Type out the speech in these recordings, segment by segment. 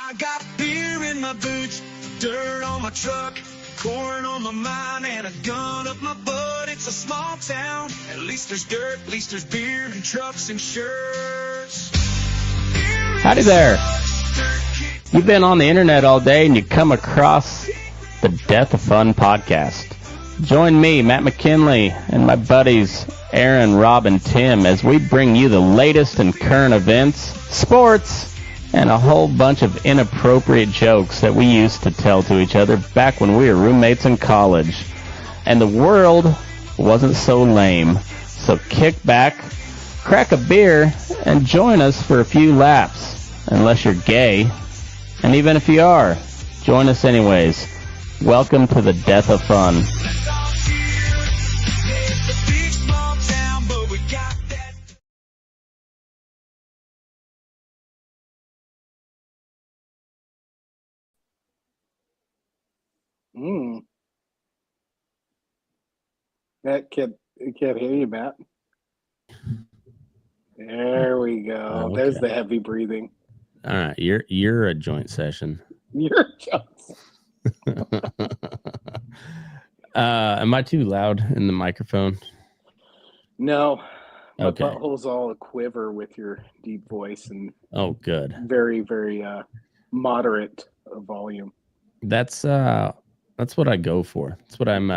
I got beer in my boots, dirt on my truck, corn on my mind, and a gun up my butt. It's a small town. At least there's dirt, at least there's beer and trucks and shirts. Howdy there. You've been on the internet all day and you come across the Death of Fun podcast. Join me, Matt McKinley, and my buddies Aaron, Rob, and Tim as we bring you the latest in current events, sports, and a whole bunch of inappropriate jokes that we used to tell to each other back when we were roommates in college. And the world wasn't so lame. So kick back, crack a beer, and join us for a few laps. Unless you're gay. And even if you are, join us anyways. Welcome to the Death of Fun. That can't hear you, Matt. There we go. Okay. There's the heavy breathing. All right, you're a joint session. You're just... Am I too loud in the microphone? No. My Okay. butthole's all a quiver with your deep voice and Oh, good. very, very moderate volume. That's what I go for. That's what I'm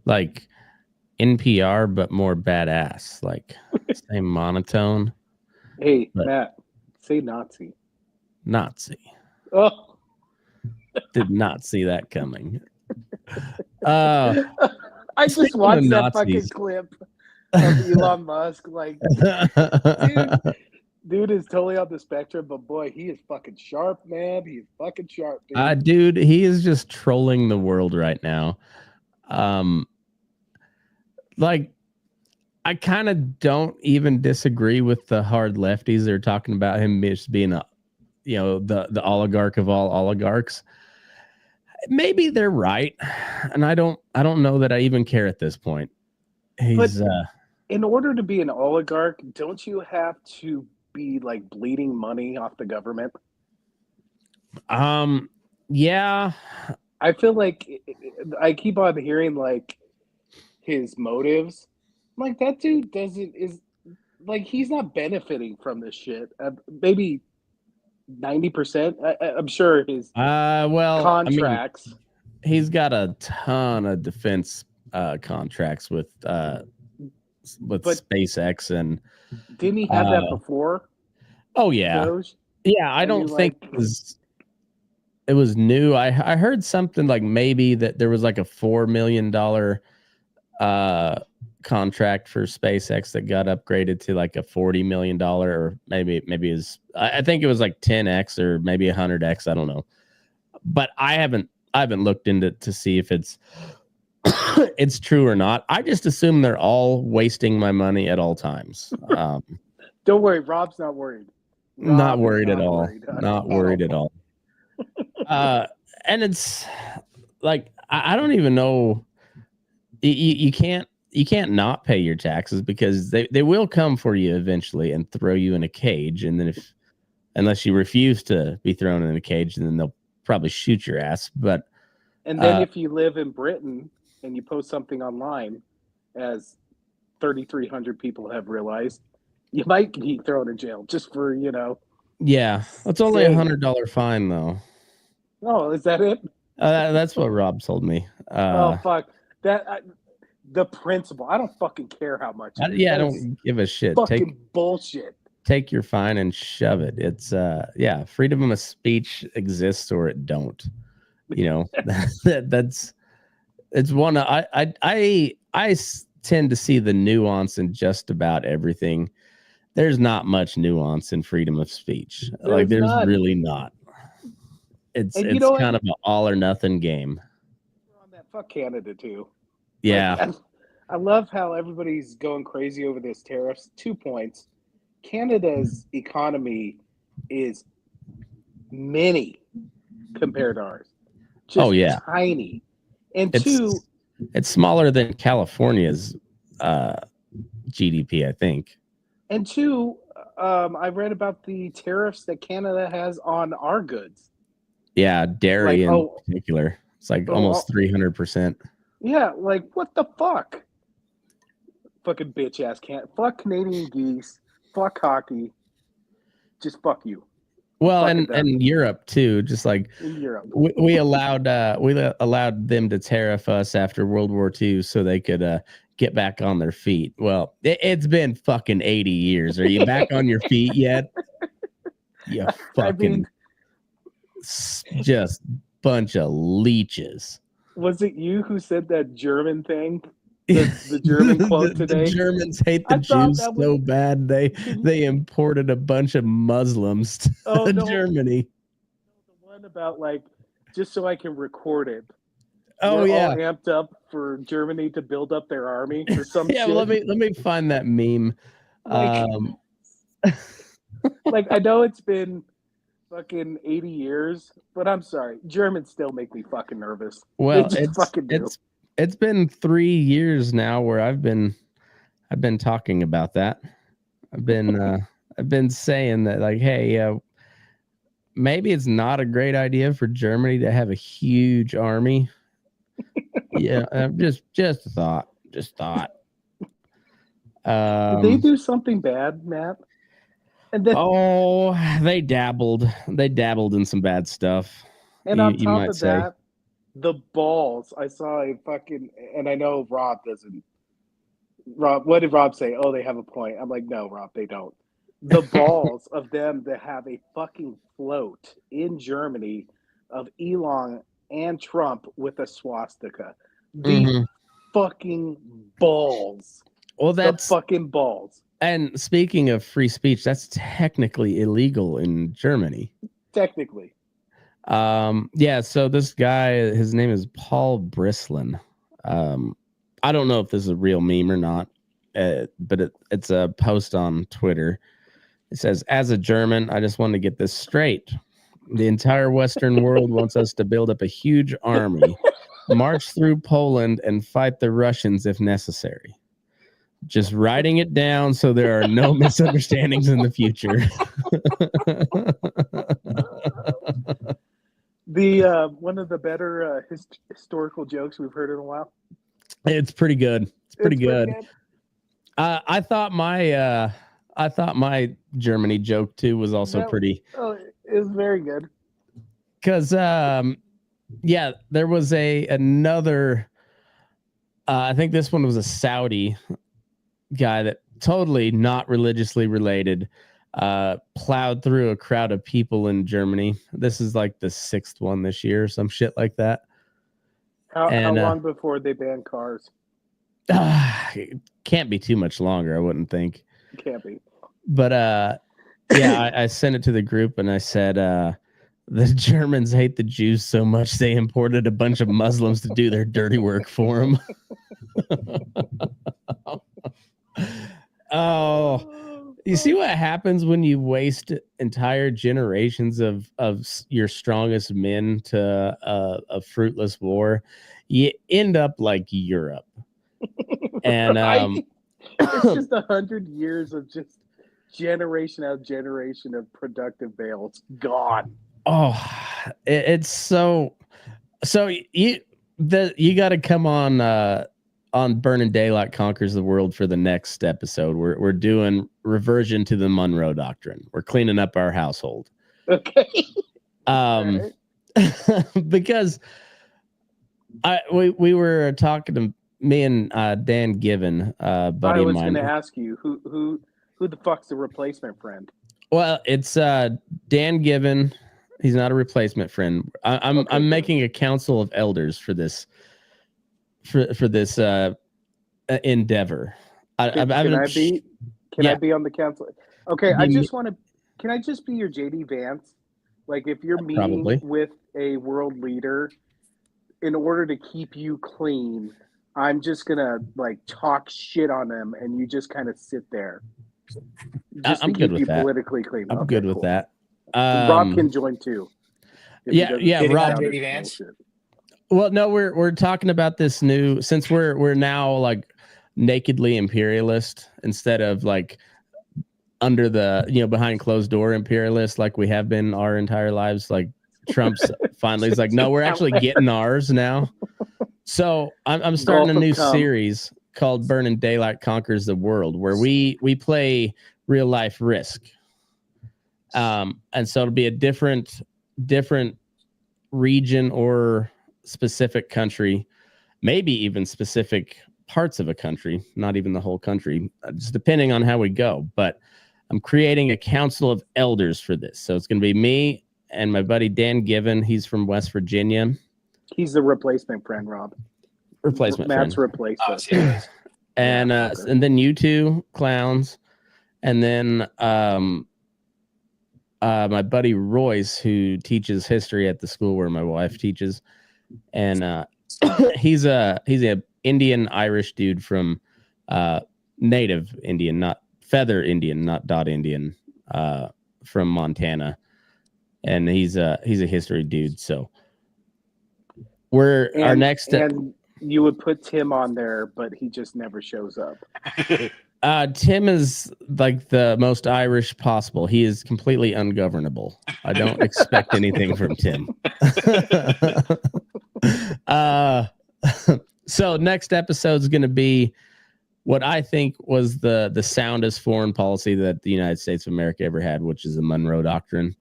like NPR, but more badass. Like same monotone. Hey, But- Matt, say Nazi. Nazi. Oh, Did not see that coming. I just Speaking watched of that fucking Nazis. clip of Elon Musk. Like, dude is totally on the spectrum, but boy, he is fucking sharp, man. He is fucking sharp, dude. Dude, he is just trolling the world right now. Like, I kind of don't even disagree with the hard lefties. They're talking about him just being the oligarch of all oligarchs. Maybe they're right, and I don't know that I even care at this point. He's In order to be an oligarch, don't you have to be like bleeding money off the government? yeah. I feel like I keep on hearing like his motives. Like, that dude he's not benefiting from this shit. Maybe 90%. I'm sure his contracts. He's got a ton of defense contracts with SpaceX and. Didn't he have that before? Oh yeah, Doge? yeah. I don't think it was new. I heard something like maybe that there was like a $4 million contract for SpaceX that got upgraded to like a $40 million, or maybe is I think it was like 10x or maybe 100x. I don't know, but I haven't looked into it to see if it's it's true or not. I just assume they're all wasting my money at all times. Don't worry, Rob's not worried. Not worried at all. Not worried at all. And it's like I don't even know. You can't not pay your taxes because they will come for you eventually and throw you in a cage. And then unless you refuse to be thrown in a cage, then they'll probably shoot your ass. But and then if you live in Britain and you post something online, as 3,300 people have realized, you might be thrown in jail just for, yeah, it's only $100 fine though. Oh, is that it? That's what Rob told me. Oh fuck that. The principle. I don't fucking care how much. I don't give a shit. Fucking bullshit. Take your fine and shove it. It's freedom of speech exists or it don't. It's one. I tend to see the nuance in just about everything. There's not much nuance in freedom of speech. There's none. Really not. It's kind of an all or nothing game. On that, fuck Canada too. Yeah. Like, I love how everybody's going crazy over this tariffs. 2 points. Canada's economy is mini compared to ours. Just tiny. And it's smaller than California's GDP, I think. And two, I read about the tariffs that Canada has on our goods. Yeah, dairy Like, in particular. It's like almost 300%. Yeah, like what the fuck? Fucking bitch ass can't. Fuck Canadian geese. Fuck hockey. Just fuck you. Well, Fuck it up. and Europe too. Just like In Europe. we allowed them to tariff us after World War II so they could get back on their feet. Well, it's been fucking 80 years. Are you back on your feet yet? You fucking just bunch of leeches. Was it you who said that German thing? The German quote today? The Germans hate the Jews so bad they imported a bunch of Muslims to Germany. The one about like just so I can record it. Oh, We're yeah. all amped up for Germany to build up their army or some yeah, shit. Well, let me find that meme. Like I know it's been fucking 80 years, but I'm sorry. Germans still make me fucking nervous. Well, it's been 3 years now where I've been talking about that. I've been saying that, like, hey, maybe it's not a great idea for Germany to have a huge army. Yeah, just a thought. Just thought. Did they do something bad, Matt? And then, they dabbled. They dabbled in some bad stuff. And on top of that, the balls. I saw a fucking, and I know Rob doesn't. Rob, what did Rob say? Oh, they have a point. I'm like, no, Rob, they don't. The balls of them to have a fucking float in Germany of Elon and Trump with a swastika. The fucking balls. Well, that's the fucking balls. And speaking of free speech, that's technically illegal in Germany. Technically. Yeah, so this guy, his name is Paul Brislin. I don't know if this is a real meme or not, but it's a post on Twitter. It says, as a German, I just want to get this straight. The entire Western world wants us to build up a huge army, march through Poland, and fight the Russians if necessary. Just writing it down so there are no misunderstandings in the future. The one of the better historical jokes we've heard in a while. It's pretty good. It's pretty good. I thought my Germany joke too was also pretty. Oh, it was very good. Because yeah, there was another. I think this one was a Saudi guy that totally not religiously related, plowed through a crowd of people in Germany. This is like the 6th one this year or some shit like that. How long before they ban cars? It can't be too much longer, I wouldn't think. It can't be. But yeah, I sent it to the group and I said, the Germans hate the Jews so much they imported a bunch of Muslims to do their dirty work for them. Oh, you see what happens when you waste entire generations of your strongest men to a fruitless war? You end up like Europe. And it's just 100 years of just generation out of generation of productive bales gone. Oh, it's so you got to come on Burning Daylight Conquers the World for the next episode. We're doing reversion to the Monroe Doctrine. We're cleaning up our household. Okay. Because we were talking to me and Dan Given, buddy of mine. I was going to ask you who the fuck's the replacement friend? Well, it's Dan Given. He's not a replacement friend. I'm making a council of elders for this. For this endeavor. Can I be on the council? Okay, I just want to. Can I just be your JD Vance? Like, if you're meeting with a world leader, in order to keep you clean, I'm just gonna like talk shit on them, and you just kind of sit there. I'm good with that. Politically clean. I'm good with that. Rob can join too. Yeah, Rob. JD Vance. Well, no, we're talking about this new, since we're now like nakedly imperialist instead of like under the, behind closed door imperialists like we have been our entire lives. Like Trump's finally is like, no, we're actually getting ours now. So I'm starting a new series called Burning Daylight Conquers the World, where we play real life Risk. And so it'll be a different region or specific country, maybe even specific parts of a country, not even the whole country, just depending on how we go. But I'm creating a council of elders for this. So it's going to be me and my buddy Dan Given. He's from West Virginia. He's the replacement friend, Rob. friend. Matt's replaced us. And and then you two clowns, and then my buddy Royce, who teaches history at the school where my wife teaches, and he's a Indian Irish dude from native Indian, not feather Indian, not dot Indian, from Montana, and he's a history dude. So our next. And you would put Tim on there, but he just never shows up. Tim is like the most Irish possible. He is completely ungovernable. I don't expect anything from Tim. So next episode is going to be what I think was the soundest foreign policy that the United States of America ever had, which is the Monroe Doctrine.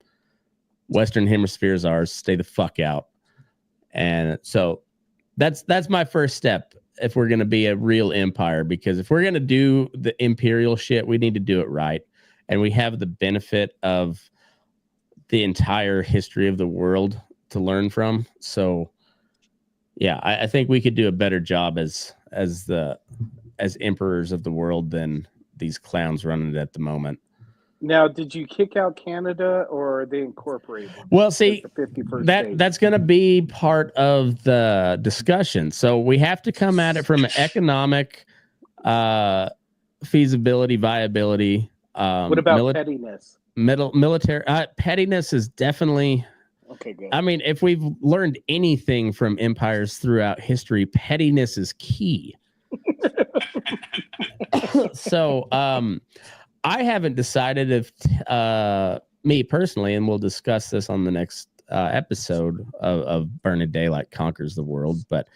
Western Hemisphere is ours. Stay the fuck out. And so that's my first step if we're going to be a real empire, because if we're going to do the imperial shit, we need to do it right. And we have the benefit of the entire history of the world to learn from. So yeah, I think we could do a better job as emperors of the world than these clowns running it at the moment. Now, did you kick out Canada or are they incorporated? Well, see, that's going to be part of the discussion. So we have to come at it from an economic feasibility, viability. What about pettiness? Military pettiness is definitely okay. Good. I mean, if we've learned anything from empires throughout history, pettiness is key. So, I haven't decided if me personally, and we'll discuss this on the next episode of Burning Daylight Conquers the World, but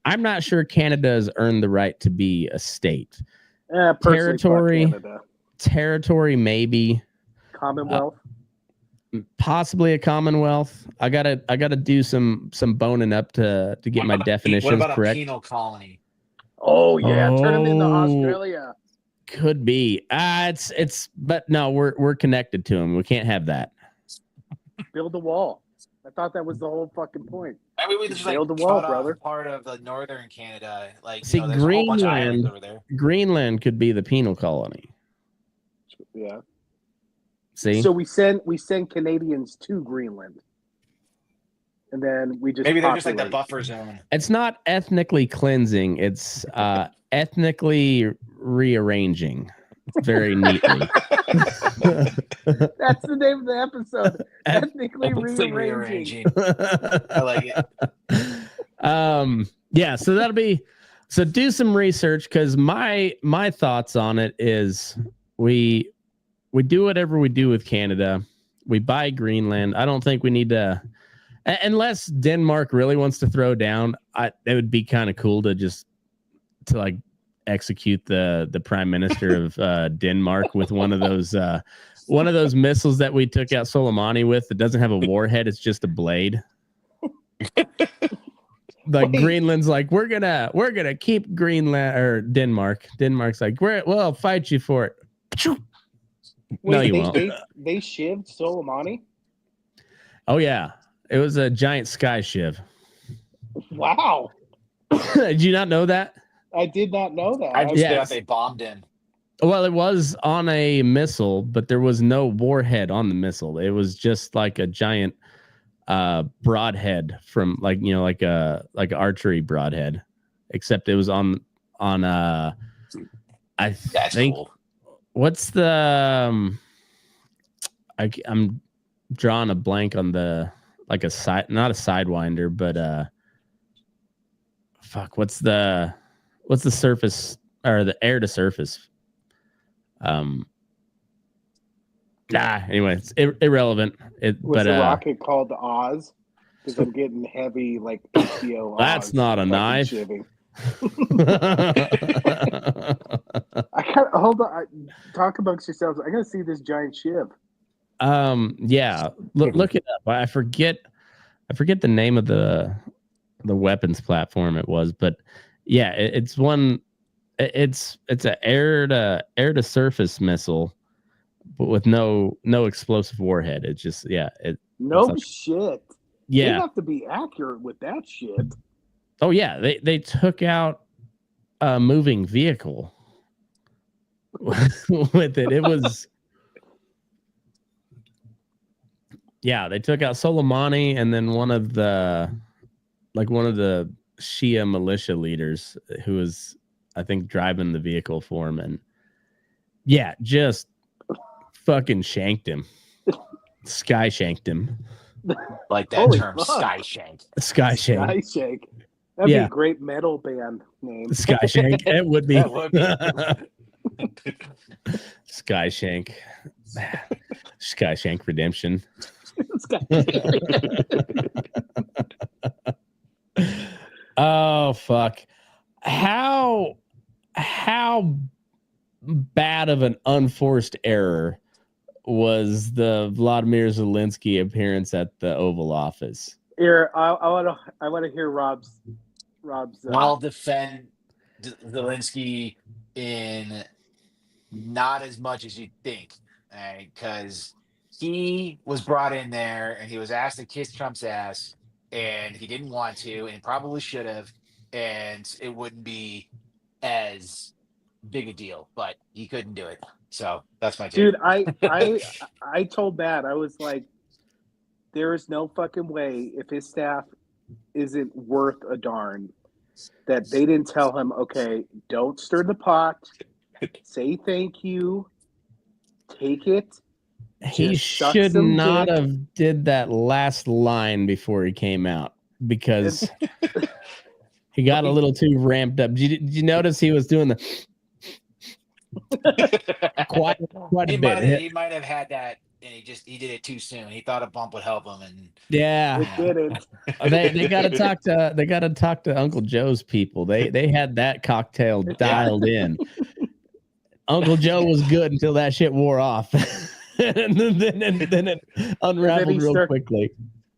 I'm not sure Canada has earned the right to be a state. Territory, maybe. Commonwealth. Possibly a commonwealth. I gotta do some boning up to get my definitions correct. What about a penal colony? Oh yeah, turn them into Australia. Could be. But no, we're connected to them. We can't have that. Build a wall. I thought that was the whole fucking point. I mean, we just build a wall, brother. Part of the northern Canada, like see, there's a whole bunch of islands over there. Greenland could be the penal colony. Yeah. See, so we send Canadians to Greenland, and then we just maybe they're just like the buffer zone. It's not ethnically cleansing. It's ethnically rearranging very neatly. That's the name of the episode. Ethnically rearranging. I like it. Yeah, so that'll be do some research, because my thoughts on it is we do whatever we do with Canada. We buy Greenland. I don't think we need to, unless Denmark really wants to throw down. It would be kind of cool to like execute the prime minister of Denmark with one of those missiles that we took out Soleimani with. That doesn't have a warhead; it's just a blade. Like Greenland's like, we're gonna keep Greenland, or Denmark. Denmark's like, we'll fight you for it. No, you won't. They shivved Soleimani? Oh yeah, it was a giant sky shiv. Wow. Did you not know that? I did not know that. I just thought they bombed in. Well, it was on a missile, but there was no warhead on the missile. It was just like a giant broadhead from like a archery broadhead, except it was on I That's think cool. What's the I'm drawing a blank on the like a side, not a sidewinder, but what's the surface or the air to surface Anyway, it's irrelevant. Was the rocket called Oz? Because I'm getting heavy like HBO Oz. That's not a fucking knife. shivving. I can't hold on. Talk amongst yourselves. I gotta see this giant shiv. Yeah. Look it up. I forget the name of the weapons platform it was, but yeah, it's one. It's an air to surface missile, but with no explosive warhead. It's just No shit. Yeah. They have to be accurate with that shit. Oh yeah, they took out a moving vehicle with it. It was they took out Soleimani and then one of the Shia militia leaders who was, I think, driving the vehicle for him, and just fucking shanked him. Sky shanked him. Like that Holy term, fuck. sky shank. Sky shank. Sky Shank. That'd be a great metal band name. Sky shank. It would be. That would be. Sky shank. Sky shank redemption. Sky Oh fuck. How bad of an unforced error was the Vladimir Zelensky appearance at the Oval Office? Here, I want to hear Rob's. I'll defend Zelensky in not as much as you'd think, because he was brought in there and he was asked to kiss Trump's ass, and he didn't want to, and probably should have, and it wouldn't be as big a deal, but he couldn't do it. So that's my take. Dude, I told Matt, I was like, there is no fucking way, if his staff isn't worth a darn, that they didn't tell him, okay, don't stir the pot, say thank you, take it. He Just suck should some not dick. have did that last line before he came out, because he got a little too ramped up. Did you notice he was doing the quite a bit? He might have had that, and he did it too soon. He thought a bump would help him, and Yeah, It didn't. they got to talk to Uncle Joe's people. They had that cocktail dialed in. Uncle Joe was good until that shit wore off, and then it unraveled real quickly.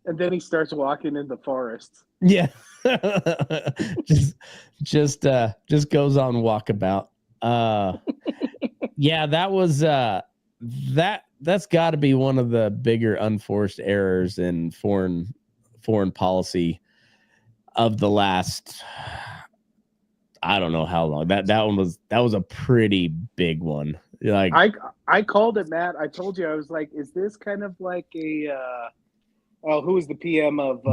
And then he starts walking in the forest. Yeah, just goes on walkabout. Yeah, that was that's got to be one of the bigger unforced errors in foreign policy of the last, I don't know how long. That was a pretty big one. Like I called it, Matt. I told you, I was like, is this kind of like a who was the PM of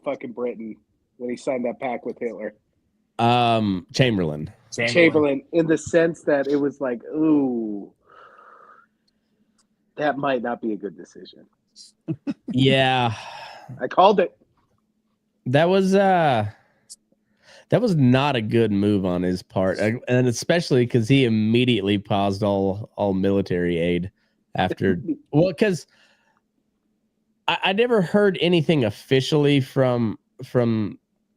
fucking Britain when he signed that pact with Hitler? Chamberlain. Chamberlain, in the sense that it was like, ooh, that might not be a good decision. Yeah, I called it. that was not a good move on his part, and especially because he immediately paused all military aid after. Well, because I never heard anything officially from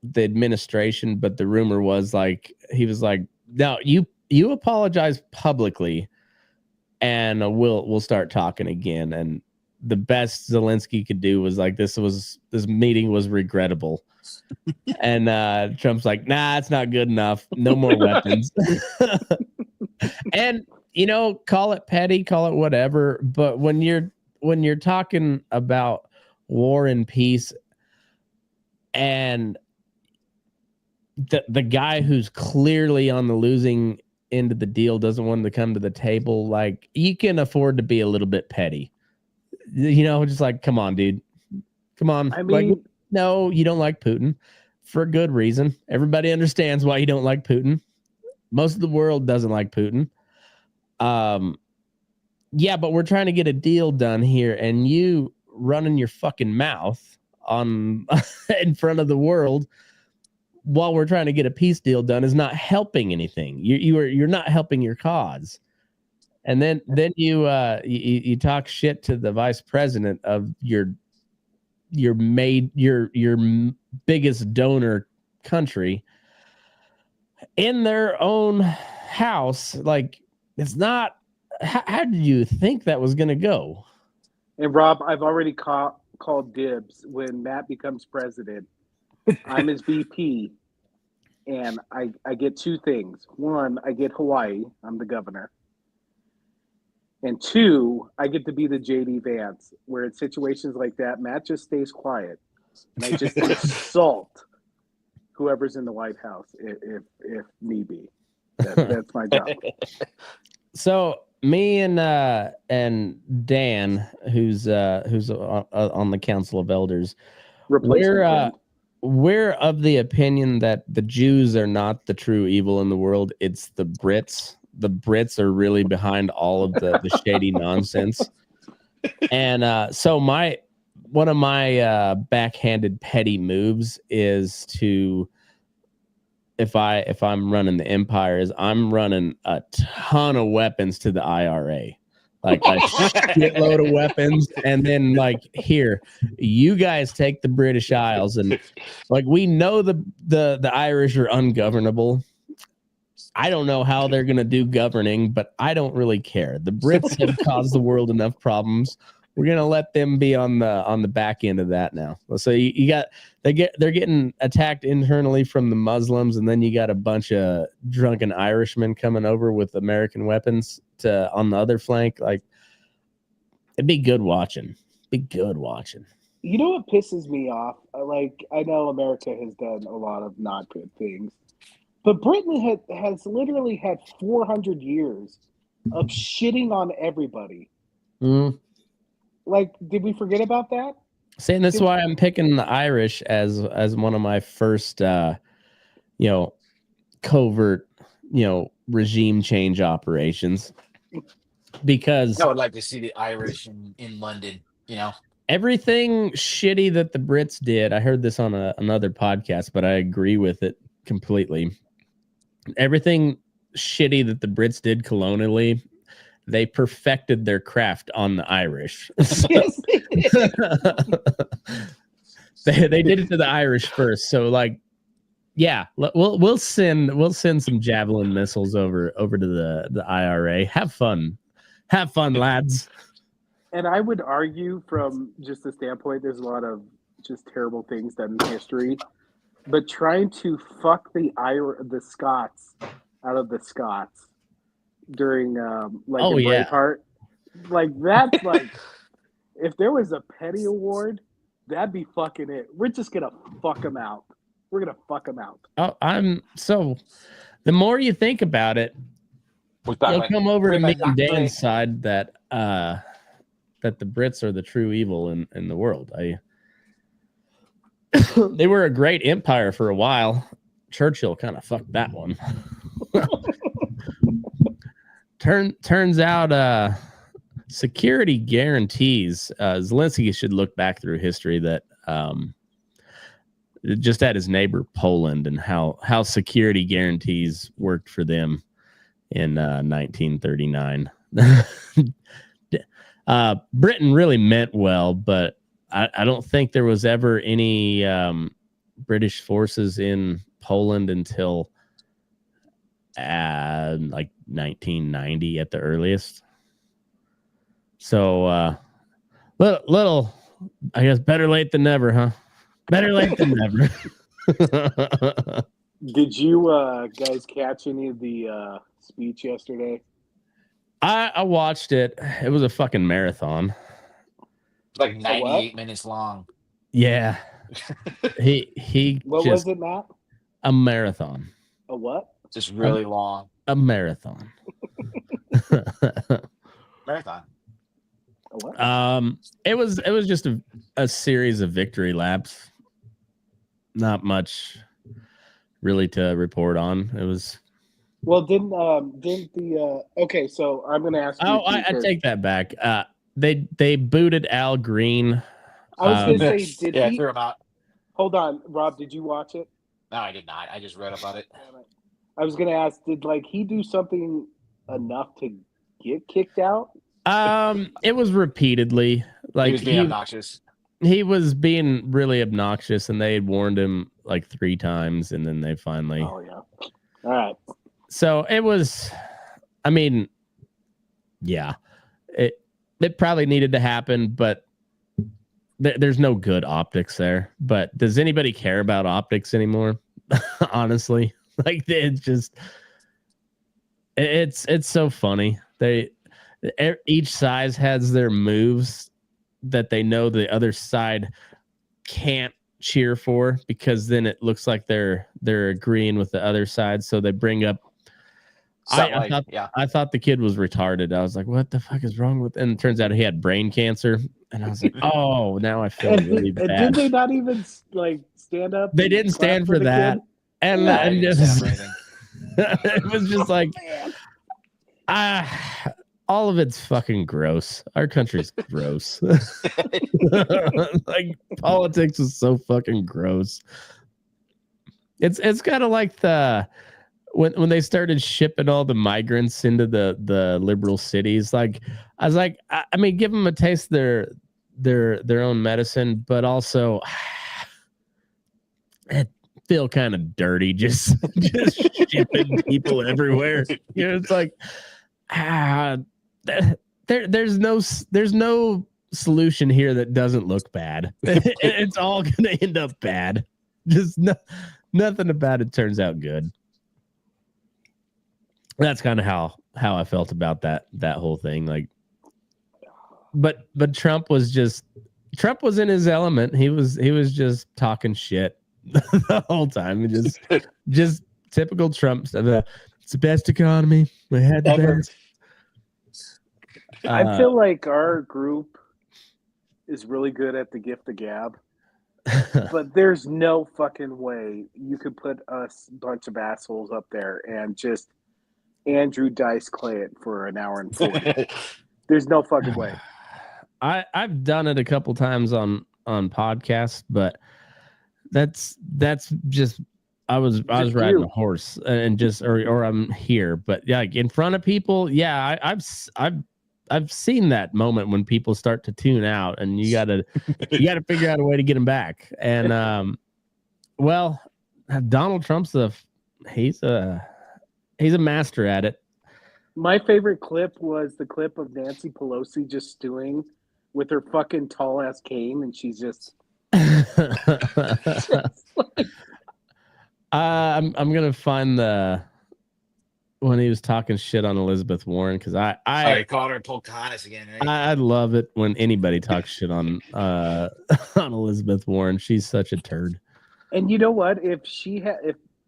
the administration, but the rumor was like he was like, "No, you apologize publicly, and we'll start talking again." And the best Zelensky could do was like, this meeting was regrettable. And Trump's like, nah, it's not good enough. No more weapons. And call it petty, call it whatever. But when you're talking about war and peace, and the guy who's clearly on the losing end of the deal doesn't want to come to the table, like, you can afford to be a little bit petty. Just like, come on, dude. Come on. I mean, like, no, you don't like Putin for a good reason. Everybody understands why you don't like Putin. Most of the world doesn't like Putin. Yeah, but we're trying to get a deal done here, and you running your fucking mouth on in front of the world while we're trying to get a peace deal done is not helping anything. You're not helping your cause. And then you talk shit to the vice president of your biggest donor country in their own house. Like, it's not. How did you think that was going to go? And Rob, I've already called dibs. When Matt becomes president, I'm his VP, and I get two things. One, I get Hawaii. I'm the governor. And two, I get to be the JD Vance, where in situations like that, Matt just stays quiet, and I just insult whoever's in the White House if need be. That's my job. So me and Dan, who's on the Council of Elders, we're of the opinion that the Jews are not the true evil in the world. It's the Brits. The Brits are really behind all of the shady nonsense. And so one of my backhanded petty moves is to, if I'm running the empire, is I'm running a ton of weapons to the IRA, like a shitload of weapons, and then like, here, you guys take the British Isles, and like, we know the Irish are ungovernable. I don't know how they're gonna do governing, but I don't really care. The Brits have caused the world enough problems. We're gonna let them be on the back end of that now. So they're getting attacked internally from the Muslims, and then you got a bunch of drunken Irishmen coming over with American weapons on the other flank. Like, it'd be good watching. You know what pisses me off? Like, I know America has done a lot of not good things, but Britain has literally had 400 years of shitting on everybody. Mm. Like, did we forget about that? Saying that's why I'm picking the Irish as one of my first, covert, regime change operations, because I would like to see the Irish in London. Everything shitty that the Brits did. I heard this on another podcast, but I agree with it completely. Everything shitty that the Brits did colonially, they perfected their craft on the Irish. Yes, they did it to the Irish first. So, like, yeah, we'll send some javelin missiles over to the IRA. Have fun, lads. And I would argue, from just the standpoint, there's a lot of just terrible things done in history, but trying to fuck the Scots out of the Scots during Braveheart, like, that's like, if there was a petty award, that'd be fucking it. We're just gonna fuck them out. We're gonna fuck them out. Oh, the more you think about it, you'll come over to me and Dan's side that the Brits are the true evil in the world. They were a great empire for a while. Churchill kind of fucked that one. Turns out security guarantees. Zelensky should look back through history that just at his neighbor Poland, and how security guarantees worked for them in 1939. Britain really meant well, but I don't think there was ever any British forces in Poland until like 1990 at the earliest. So little, I guess, better late than never, huh? Better late than never. Did you guys catch any of the speech yesterday? I watched it. It was a fucking marathon. Like 98 minutes long. Yeah. He What was it, Matt? A marathon. A what? Just really long. A marathon. Marathon. A what? It was just a series of victory laps. Not much really to report on. It was. Well, didn't the okay? So I'm going to ask you. Oh, I take that back. They booted Al Green. I was going to say, did he? Threw him out. Hold on, Rob. Did you watch it? No, I did not. I just read about it. I was going to ask, did he do something enough to get kicked out? It was repeatedly like he was being obnoxious. He was being really obnoxious, and they had warned him like 3 times, and then they finally. Oh yeah. All right. So it was. I mean, yeah, it probably needed to happen, but there's no good optics there. But does anybody care about optics anymore? Honestly, like it's just. It's so funny. Each side has their moves that they know the other side can't cheer for, because then it looks like they're agreeing with the other side. So they bring up. I thought the kid was retarded. I was like, "What the fuck is wrong with?" And it turns out he had brain cancer. And I was like, "Oh, now I feel really bad." And did they not even like stand up? They didn't stand for that. Kid? And just, it was just like, all of it's fucking gross. Our country's gross. Like politics is so fucking gross. It's kind of like when they started shipping all the migrants into the liberal cities. Like I was like, I mean, give them a taste of their own medicine, but also it feel kind of dirty just shipping people everywhere. You know, it's like there's no solution here that doesn't look bad. It's all gonna end up bad. Just nothing about it turns out good. That's kind of how I felt about that whole thing. Like, but Trump was in his element. He was just talking shit the whole time. Just typical Trump stuff. It's the best economy we had the best. I feel like our group is really good at the gift of gab, but there's no fucking way you could put us bunch of assholes up there and just Andrew Dice Clay it for an hour and 40. There's no fucking way. I've done it a couple times on podcasts, but that's just I was riding a horse and just or I'm here, but yeah, like in front of people, yeah, I've seen that moment when people start to tune out, and you gotta figure out a way to get them back. And well, Donald Trump's he's a master at it. My favorite clip was the clip of Nancy Pelosi just stewing with her fucking tall ass cane, and she's just. I'm gonna find when he was talking shit on Elizabeth Warren, because I called her Pocahontas again. Right? I love it when anybody talks shit on Elizabeth Warren. She's such a turd. And you know what? If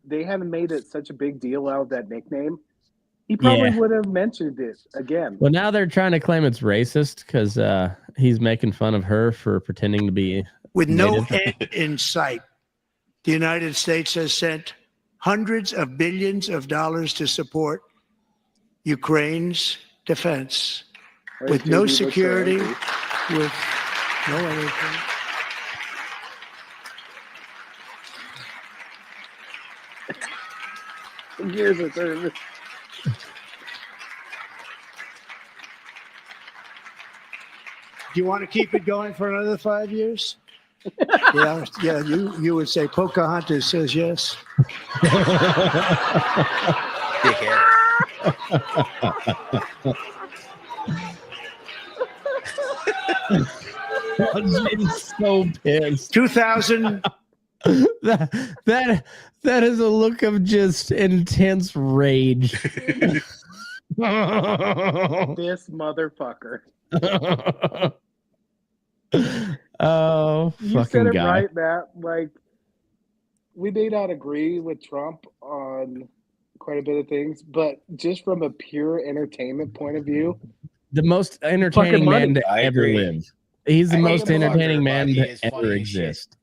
they hadn't made it such a big deal out of that nickname, he probably would have mentioned it again. Well, now they're trying to claim it's racist because he's making fun of her for pretending to be with no end in sight. The United States has sent hundreds of billions of dollars to support Ukraine's defense with no security, with no anything. Years of service. Do you want to keep it going for another 5 years? Yeah. You would say Pocahontas says yes. I'm so pissed. 2000. That is a look of just intense rage. This motherfucker. Oh, you fucking said it guy. right, Matt. Like, we may not agree with Trump on quite a bit of things, but just from a pure entertainment point of view, the most entertaining man to ever agree. live. He's the most entertaining man but he to is ever funny as exist.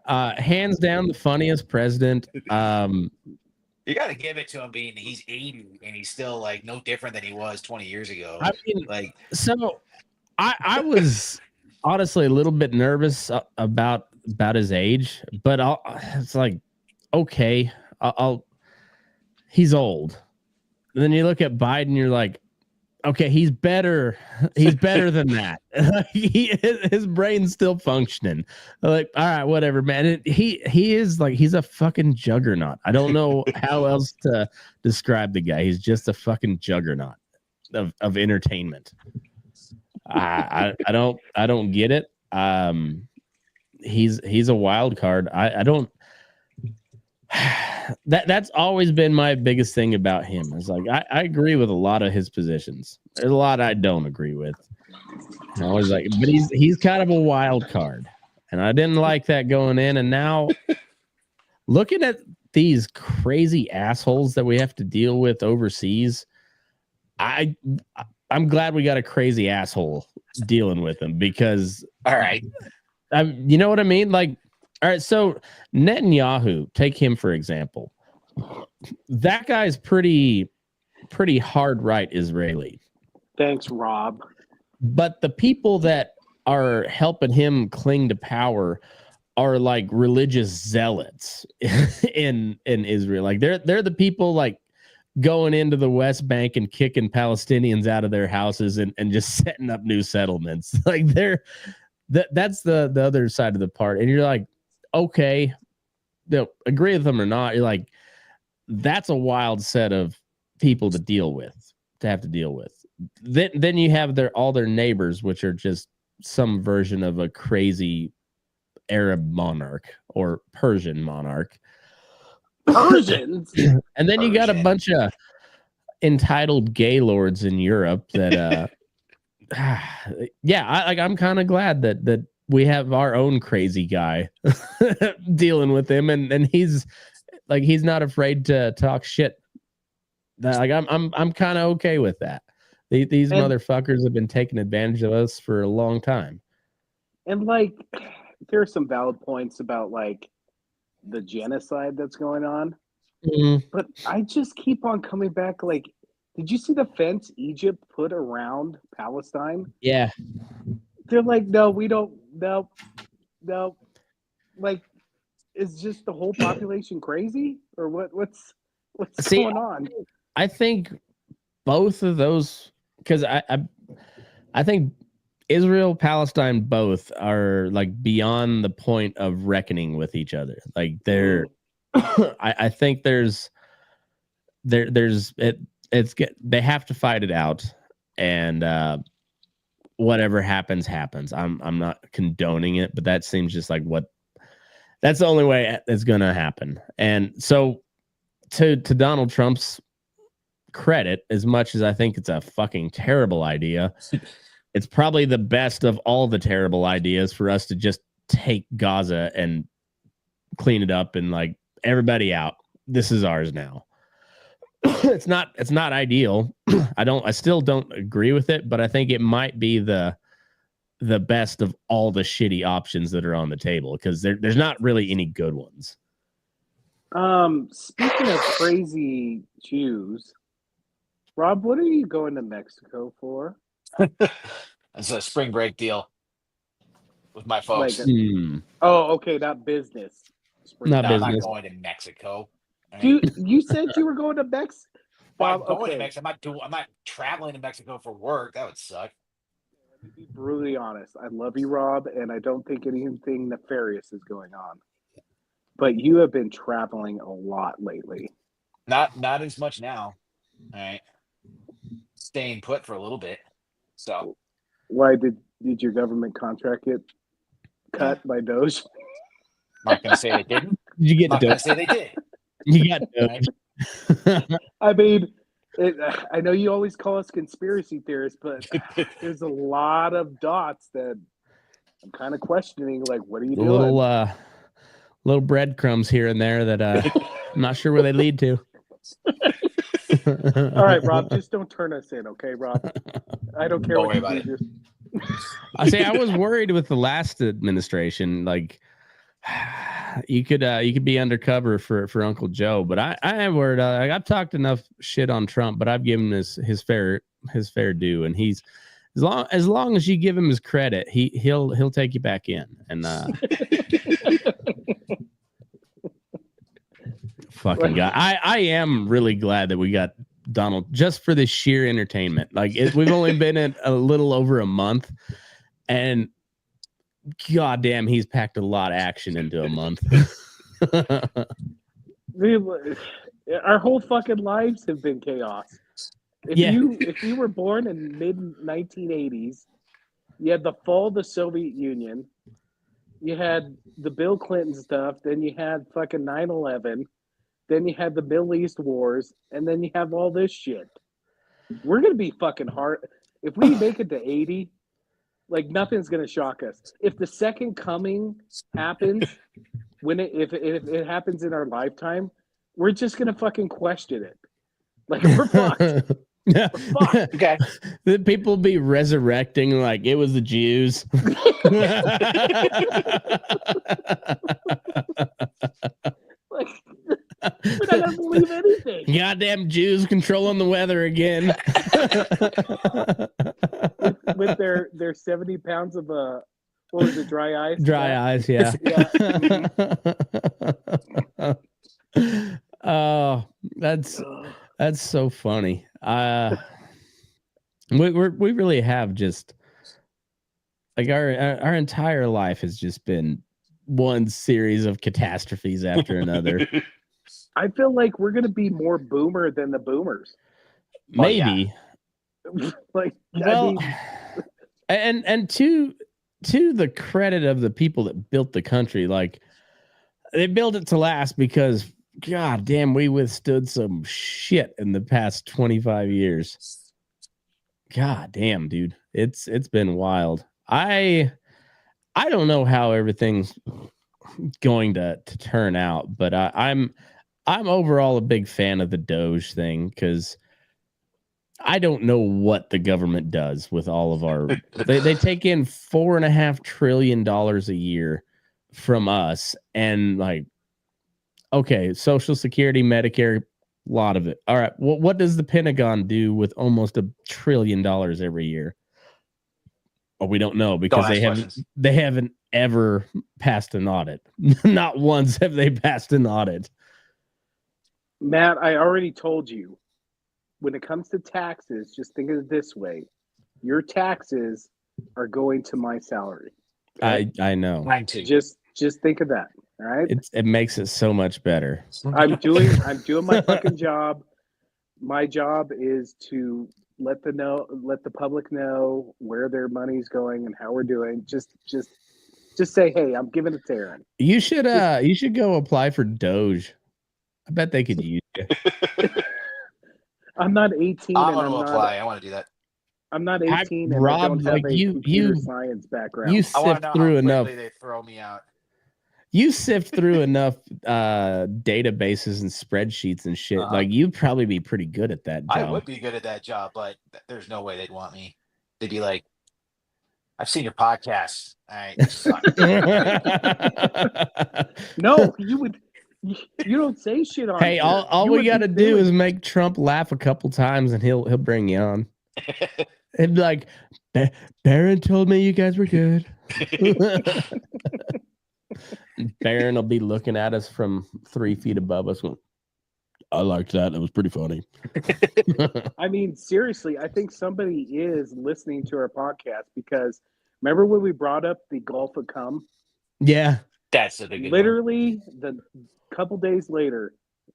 Hands down, the funniest president. You got to give it to him being he's 80 and he's still like no different than he was 20 years ago. I mean, like, so I was honestly a little bit nervous about his age, but it's like, okay, he's old. And then you look at Biden, you're like, okay, he's better. He's better than that. His brain's still functioning. Like, all right, whatever, man. He is like, he's a fucking juggernaut. I don't know how else to describe the guy. He's just a fucking juggernaut of entertainment. I don't get it. He's a wild card. I don't. That's always been my biggest thing about him. Is like I agree with a lot of his positions. There's a lot I don't agree with. And I was like, but he's kind of a wild card, and I didn't like that going in. And now looking at these crazy assholes that we have to deal with overseas, I'm glad we got a crazy asshole dealing with him because all right, you know what I mean? Like, all right, so Netanyahu, take him for example. That guy's pretty hard right Israeli. Thanks, Rob. But the people that are helping him cling to power are like religious zealots in Israel. Like they're the people like going into the West Bank and kicking Palestinians out of their houses and just setting up new settlements. Like that's the other side of the part. And you're like, okay, agree with them or not. You're like, that's a wild set of people to have to deal with. Then you have all their neighbors, which are just some version of a crazy Arab monarch or Persian monarch. Persians. And then you got a bunch of entitled gay lords in Europe that I'm kind of glad that we have our own crazy guy dealing with him and he's not afraid to talk shit. Like I'm kind of okay with that. These motherfuckers have been taking advantage of us for a long time. And like there are some valid points about like the genocide that's going on. Mm-hmm. But I just keep on coming back. Like, did you see the fence Egypt put around Palestine? Yeah. They're like, no, we don't. No. Like, is just the whole population crazy, or what's going on? I think both of those, because I think Israel, Palestine, both are like beyond the point of reckoning with each other. Like they're, I think they have to fight it out, and whatever happens. I'm not condoning it, but that seems just like that's the only way it's gonna happen. And so, to Donald Trump's credit, as much as I think it's a fucking terrible idea, it's probably the best of all the terrible ideas for us to just take Gaza and clean it up and like everybody out. This is ours now. It's not ideal. I still don't agree with it, but I think it might be the best of all the shitty options that are on the table because there's not really any good ones. Speaking of crazy Jews, Rob, what are you going to Mexico for? It's a spring break deal with my folks. Oh, okay, not business. Not business. I'm not going to Mexico. Dude, you said you were going to Mexico. Well, I'm going to Mexico. I'm not traveling to Mexico for work. That would suck. To be brutally honest, I love you, Rob, and I don't think anything nefarious is going on. But you have been traveling a lot lately. Not as much now. All right. Staying put for a little bit. So why did your government contract get cut by Doge? I'm not gonna say they didn't. You get Doge. Say they did. You got Doge. I mean, I know you always call us conspiracy theorists, but there's a lot of dots that I'm kind of questioning. Like, what are you doing? Little breadcrumbs here and there that I'm not sure where they lead to. All right, Rob, just don't turn us in, okay, Rob? I don't care what you do. I say I was worried with the last administration, like you could be undercover for Uncle Joe, but I am worried. I've talked enough shit on Trump, but I've given his fair due, and he's as long as you give him his credit, he'll take you back in, and fucking guy. I am really glad that we got Donald just for the sheer entertainment. Like we've only been in a little over a month, and goddamn, he's packed a lot of action into a month. Our whole fucking lives have been chaos. If you were born in mid 1980s, you had the fall of the Soviet Union, you had the Bill Clinton stuff, then you had fucking 9/11, then you had the Middle East wars, and then you have all this shit. We're gonna be fucking hard if we make it to 80. Like nothing's gonna shock us. If the second coming happens, if it happens in our lifetime, we're just gonna fucking question it. Like we're fucked. Yeah. Okay. The people be resurrecting like it was the Jews. Like, we're not gonna believe anything. Goddamn Jews controlling the weather again. with their 70 pounds of what was it, dry ice? Dry ice, yeah. Oh, that's so funny. We really have just like our entire life has just been one series of catastrophes after another. I feel like we're gonna be more boomer than the boomers. Maybe. Like, Well, I mean, and to the credit of the people that built the country, like they built it to last because god damn, we withstood some shit in the past 25 years. God damn, dude. It's been wild. I don't know how everything's going to turn out, but I'm overall a big fan of the Doge thing because I don't know what the government does with all of our. They take in $4.5 trillion a year from us, and like, okay, Social Security, Medicare, a lot of it. All right, what does the Pentagon do with almost $1 trillion every year? Well, we don't know because they haven't ever passed an audit. Not once have they passed an audit. Matt, I already told you, when it comes to taxes, just think of it this way. Your taxes are going to my salary. Okay? I know. Mine too. Just think of that. All right. It makes it so much better. I'm doing my fucking job. My job is to let the public know where their money's going and how we're doing. Just say, hey, I'm giving it to Aaron. You should go apply for Doge. I bet they could use you. I'm not 18. I want to apply. I want to do that. I'm not 18. And Rob, I don't have like a computer science background. You sift through enough. They throw me out. You sift through enough databases and spreadsheets and shit. Like you'd probably be pretty good at that job. I would be good at that job, but there's no way they'd want me. They'd be like, "I've seen your podcast. All right, you suck." No, you would. You don't say shit on. Hey, all we got to do is make Trump laugh a couple times, and he'll bring you on. And be like, Barron told me you guys were good. Barron will be looking at us from 3 feet above us. Going, I liked that. It was pretty funny. I mean, seriously, I think somebody is listening to our podcast because remember when we brought up the Gulf of Cum? Yeah. That's a big literally the couple days later,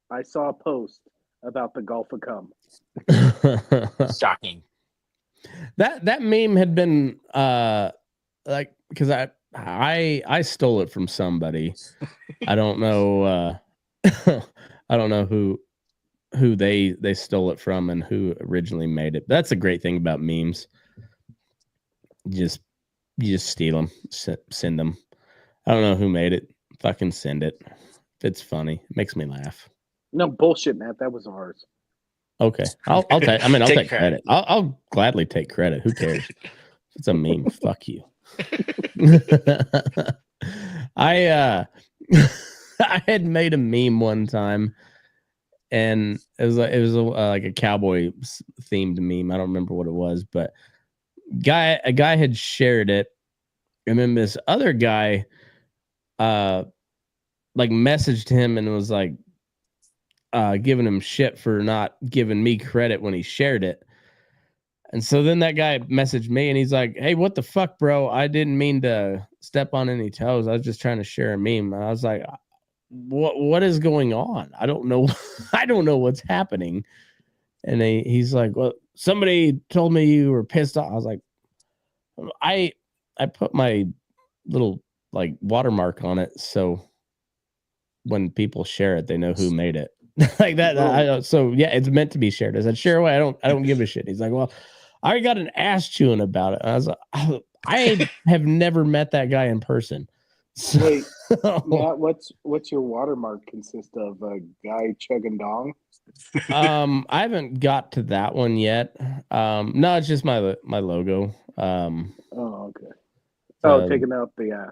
I saw a post about the Gulf of Cum. Shocking. That meme had been like because I stole it from somebody. I don't know I don't know who they stole it from and who originally made it. That's a great thing about memes. You just steal them, send them. I don't know who made it. Fucking send it. If it's funny, it makes me laugh. No bullshit, Matt. That was ours. Okay, I'll take credit. I'll gladly take credit. Who cares? If it's a meme, fuck you. I had made a meme one time, and it was like a cowboy themed meme. I don't remember what it was, but a guy had shared it, and then this other guy like messaged him and was like giving him shit for not giving me credit when he shared it. And so then that guy messaged me and he's like, "Hey, what the fuck, bro? I didn't mean to step on any toes. I was just trying to share a meme." And I was like, what is going on? I don't know. I don't know what's happening. And he's like, "Well, somebody told me you were pissed off." I was like, I put my little like watermark on it, so when people share it, they know who made it. Like that. So yeah, it's meant to be shared. I said, "Share away. I don't give a shit." He's like, "Well, I got an ass chewing about it." And I was like, I have never met that guy in person. So, Wait, Matt, what's your watermark consist of? A guy chugging dong? I haven't got to that one yet. No, it's just my logo. Oh, okay. Oh, taking out the ass.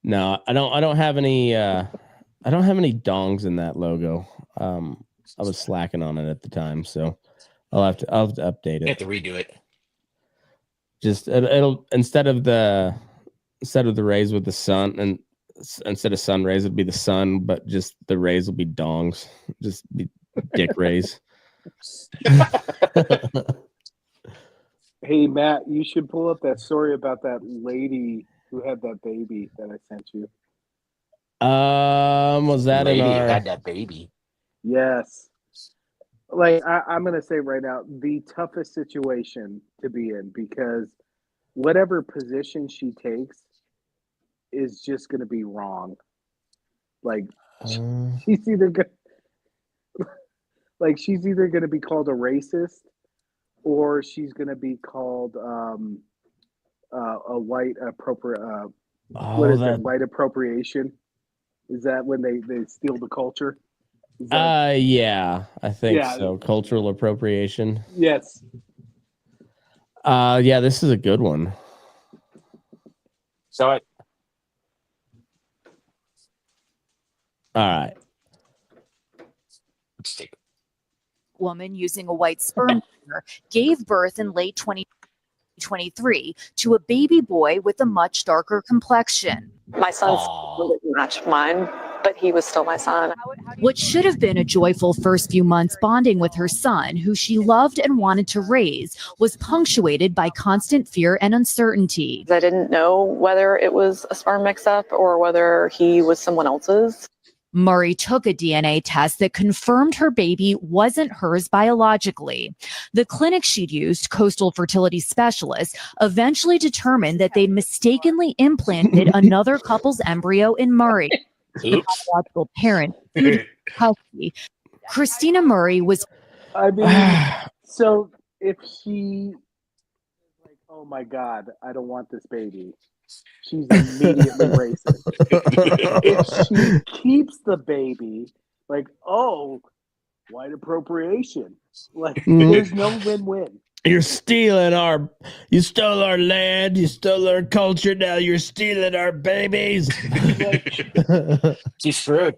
No, I don't have any. I don't have any dongs in that logo. I was slacking on it at the time, so I'll have to update it. You have to redo it. Just it'll instead of the rays with the sun, and instead of sun rays, it'd be the sun, but just the rays will be dongs, just be dick rays. Hey, Matt, you should pull up that story about that lady who had that baby that I sent you. Was that Lady in our? had that baby. Yes. Like, I'm going to say right now, the toughest situation to be in, because whatever position she takes is just going to be wrong. Like, she's either going to be called a racist, or she's going to be called a white appropriate. What is that? White appropriation? Is that when they steal the culture? Yeah, I think so. Cultural appropriation. Yes. Yeah, this is a good one. So all right. let's take woman using a white sperm donor gave birth in late 2023 to a baby boy with a much darker complexion. My son's didn't match mine, but he was still my son. What should have been a joyful first few months bonding with her son, who she loved and wanted to raise, was punctuated by constant fear and uncertainty. I didn't know whether it was a sperm mix-up or whether he was someone else's. Murray took a DNA test that confirmed her baby wasn't hers biologically. The clinic she'd used, Coastal Fertility Specialists, eventually determined that they'd mistakenly implanted another couple's embryo in Murray. Biological parent, Kelsey. Christina Murray was. I mean, so if she is like, "Oh my God, I don't want this baby," she's immediately racist. If she keeps the baby, like, "Oh, white appropriation," like, there's no win-win. You stole our land, you stole our culture, now you're stealing our babies. She's screwed.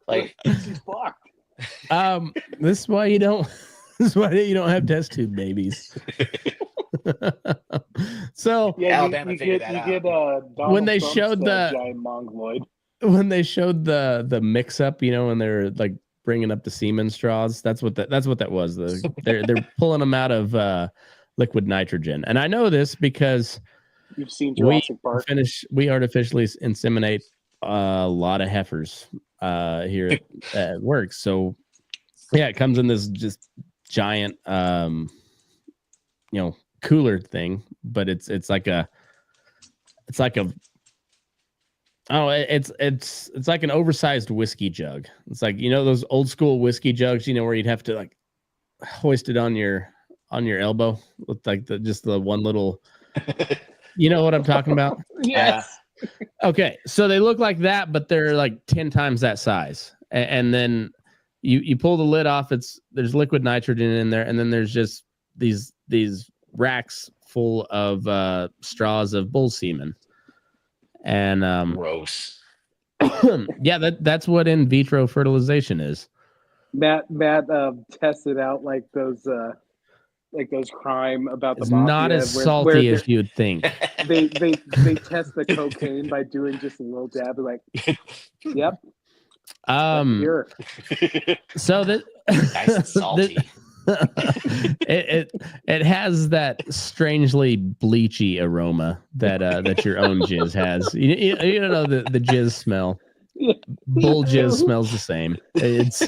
Like, she's fucked. This is why you don't have test tube babies. So Yeah, Alabama figured that out. When they showed the giant mongoloid. When they showed the mix up, and they're like bringing up the semen straws, that's what that was. They're pulling them out of liquid nitrogen. And I know this because you've seen Jurassic Park. We artificially inseminate a lot of heifers here at work. So yeah, it comes in this just giant cooler thing, but it's like an oversized whiskey jug. It's like, those old school whiskey jugs, where you'd have to like hoist it on your elbow with like the one little, you know what I'm talking about? Yes. Okay, so they look like that, but they're like 10 times that size. And then you pull the lid off. There's liquid nitrogen in there, and then there's just these racks full of straws of bull semen. And gross. Yeah, that's what in vitro fertilization is. Matt tested out like those like those crime about the It's mafia. not as where salty as you'd think. they test the cocaine by doing just a little dab. Like, yep. Here. So that Nice and salty. it has that strangely bleachy aroma that your own jizz has. You know the jizz smell. Yeah. Bull jizz smells the same. It's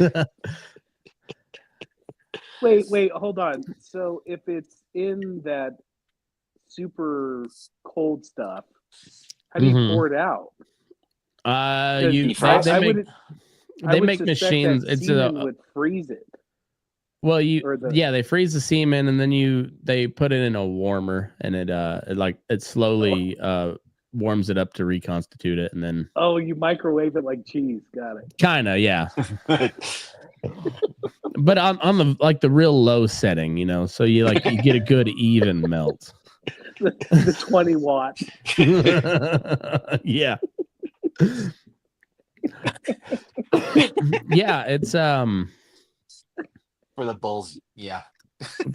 Wait, hold on. So if it's in that super cold stuff, how do you Mhm. pour it out? you defrost they I make would- I they would make suspect machines. that It's semen would freeze it. well or the- they freeze the semen and then they put it in a warmer and it slowly warms it up to reconstitute it and then Oh, you microwave it like cheese. Got it. kinda but on the like the real low setting, you know, so you get a good even melt. The 20 watt. Yeah. Yeah, it's For the Bulls, yeah.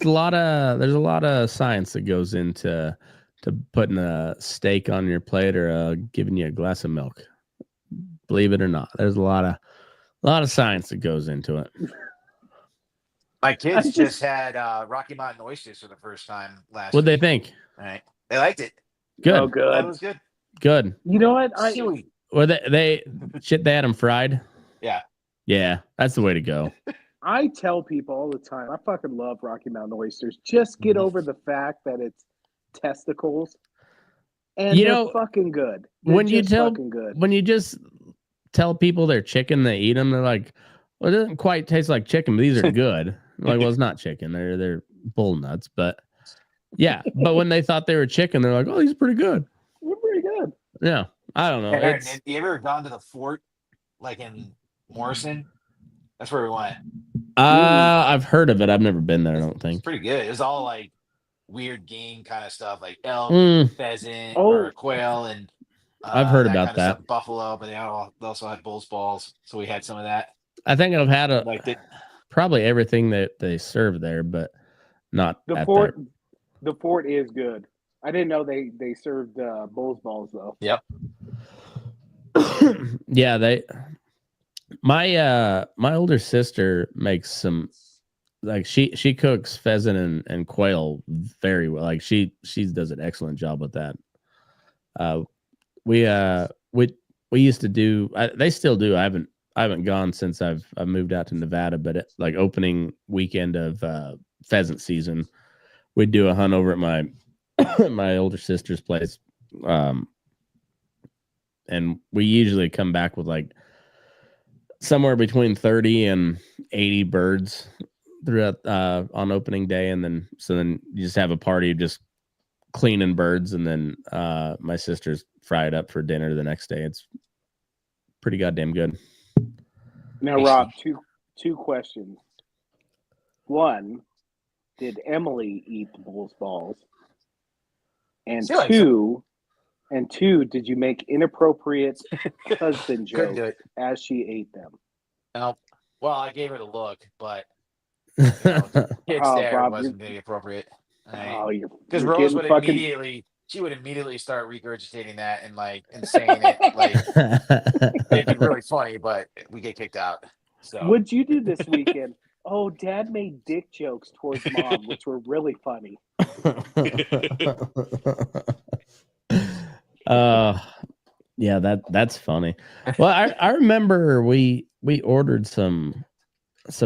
there's a lot of science that goes into putting a steak on your plate or giving you a glass of milk. Believe it or not, there's a lot of science that goes into it. My kids just had Rocky Mountain oysters for the first time last What'd they week. think? All right. They liked it. Good. Oh, That good. was good. Good. You know what? Chewy. Well, they had them fried. Yeah. Yeah, that's the way to go. I tell people all the time, I fucking love Rocky Mountain oysters. Just get over the fact that it's testicles, and You they're know, fucking good. They're when you just tell fucking good. when you just tell people they're chicken, they eat them. They're like, well, it doesn't quite taste like chicken, but these are good. I'm like, well, it's not chicken. They're bull nuts, but yeah. But when they thought they were chicken, they're like, oh, these are pretty good. They're pretty good. Yeah, I don't know. Aaron, It's have you ever gone to the fort like in Morrison? That's where we went. I've heard of it. I've never been there. I don't It's think. pretty good. It was all like weird game kind of stuff, like elk, Mm, pheasant, Oh. or quail, and I've heard about kind of that. stuff, buffalo. But they also had bull's balls, so we had some of that. I think I've had Liked it. probably everything that they serve there, but not The at fort, the fort is good. I didn't know they served bull's balls though. there. Yeah, my older sister makes some like she cooks pheasant and quail very well. Like she does an excellent job with that. We used to do. They still do. I haven't gone since I've moved out to Nevada. But like opening weekend of pheasant season, we'd do a hunt over at my my older sister's place, and we usually come back with like somewhere between 30 and 80 birds throughout on opening day, and then you just have a party of just cleaning birds, and then my sisters fry it up for dinner the next day. It's pretty goddamn good. Now, Rob, two questions. One, did Emily eat the bull's balls? And She likes two, did you make inappropriate husband Couldn't do jokes it. as she ate them? No. Well, I gave her the look, but you know, the kids Oh, there Rob, wasn't very appropriate. Oh, Because you're Rose getting would fucking. immediately start regurgitating that and saying it like it'd be really funny, but we get kicked out. So What'd you do this weekend? Oh, Dad made dick jokes towards Mom, which were really funny. Yeah, that's funny. Well, I remember we ordered some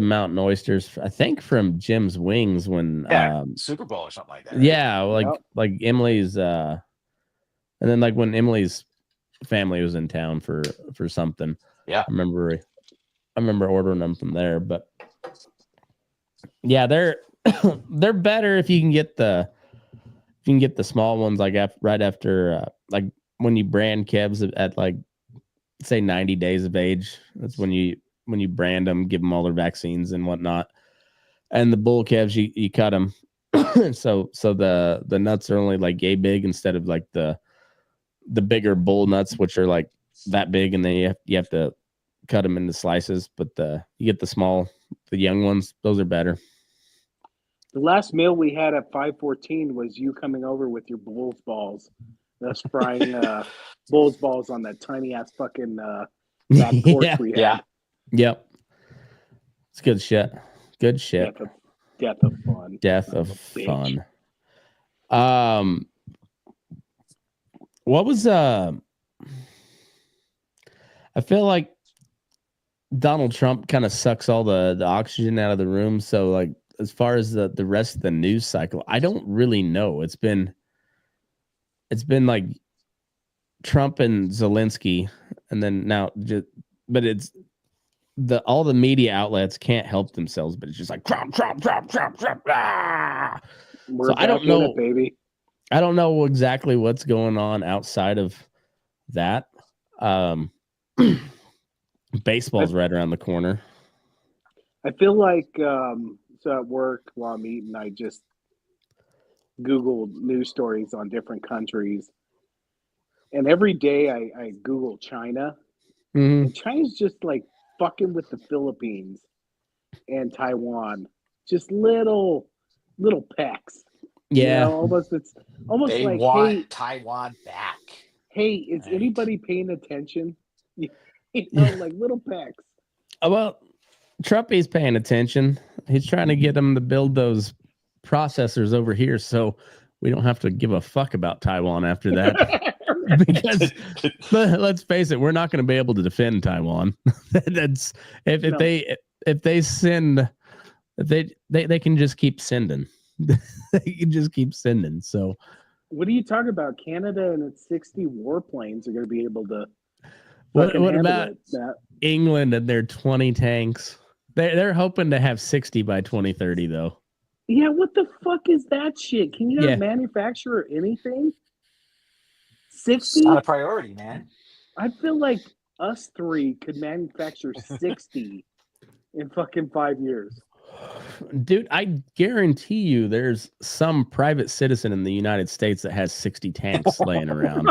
mountain oysters, I think from Jim's Wings when Super Bowl or something like that. yeah, Yep. like Emily's and then like when Emily's family was in town for something. Yeah. I remember ordering them from there, but yeah, they're they're better if you can get the small ones like right after like when you brand calves at like say 90 days of age. That's when you brand them, give them all their vaccines and whatnot. And the bull calves, you cut them. so the nuts are only like yay big instead of like the bigger bull nuts, which are like that big, and then you have to cut them into slices. But you get the young ones; those are better. The last meal we had at 514 was you coming over with your Bulls balls. Us frying Bulls balls on that tiny ass fucking back porch Yeah. we had. Yeah. Yep. It's good shit. Good shit. Death of fun. Death of bitch. fun. What was I feel like Donald Trump kind of sucks all the oxygen out of the room. So like as far as the rest of the news cycle, I don't really know. It's been like Trump and Zelensky, and then now but it's all the media outlets can't help themselves, but it's just like Trump. Ah! We're So I don't know, baby. I don't know exactly what's going on outside of that. Baseball's right around the corner. I feel like so at work while I'm eating, I just Googled news stories on different countries, and every day I Google China, and China's just like fucking with the Philippines and Taiwan, just little pecks. Yeah, You know, it's almost They like, want hey, Taiwan back. hey, is Right. anybody paying attention? You know, like little pecks. well, Trumpy's paying attention. He's trying to get them to build those processors over here, so we don't have to give a fuck about Taiwan after that. Because let's face it, we're not going to be able to defend Taiwan. That's if they send, they can just keep sending. They can just keep sending. So What are you talking about? Canada and its 60 warplanes are going to be able to. what fucking handle about it, Matt. England and their 20 tanks? They're hoping to have 60 by 2030 though. Yeah, what the fuck is that shit? Can you not Yeah. manufacture anything? It's 60? not a priority, man. I feel like us three could manufacture 60 in fucking 5 years. Dude, I guarantee you there's some private citizen in the United States that has 60 tanks laying around.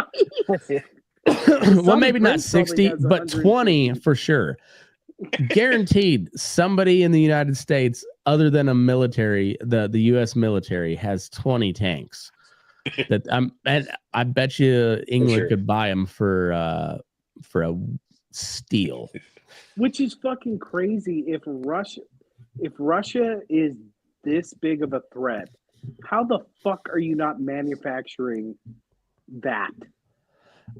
Well, maybe not Prince probably 60, has but 150. 20 for sure. Guaranteed somebody in the United States other than a military, the US military has 20 tanks. And I bet you England sure. could buy them for a steal. Which is fucking crazy. If Russia is this big of a threat, how the fuck are you not manufacturing that?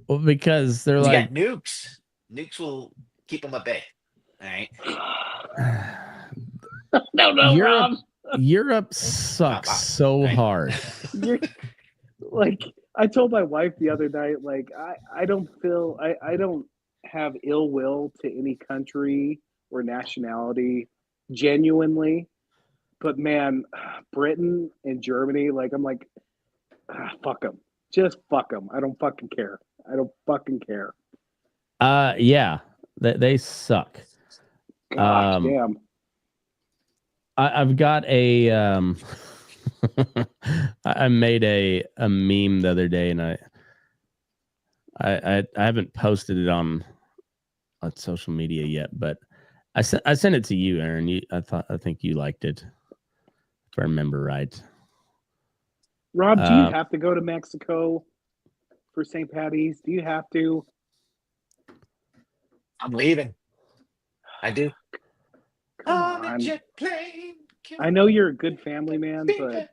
Well, because they're You like, got nukes. Nukes will keep them at bay. All right. No, Europe sucks so hard. Like I told my wife the other night, like I don't have ill will to any country or nationality genuinely, but man, Britain and Germany, like I'm like, fuck them, just fuck them. I don't fucking care. I don't fucking care. Yeah, they suck. Gosh, damn. I've got a I made a meme the other day, and I haven't posted it on social media yet, but I sent it to you, Aaron. I think you liked it, if I remember right. Rob, do you have to go to Mexico for St. Patty's? Do you have to? I'm leaving. I do. Come on. I know you're a good family man, but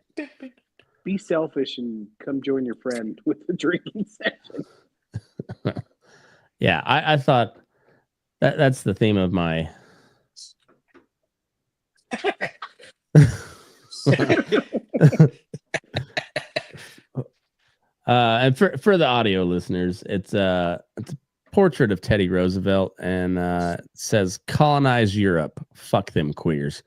be selfish and come join your friend with the drinking session. Yeah, I thought that's the theme of my. And for the audio listeners, it's a portrait of Teddy Roosevelt, and it says "Colonize Europe, fuck them queers."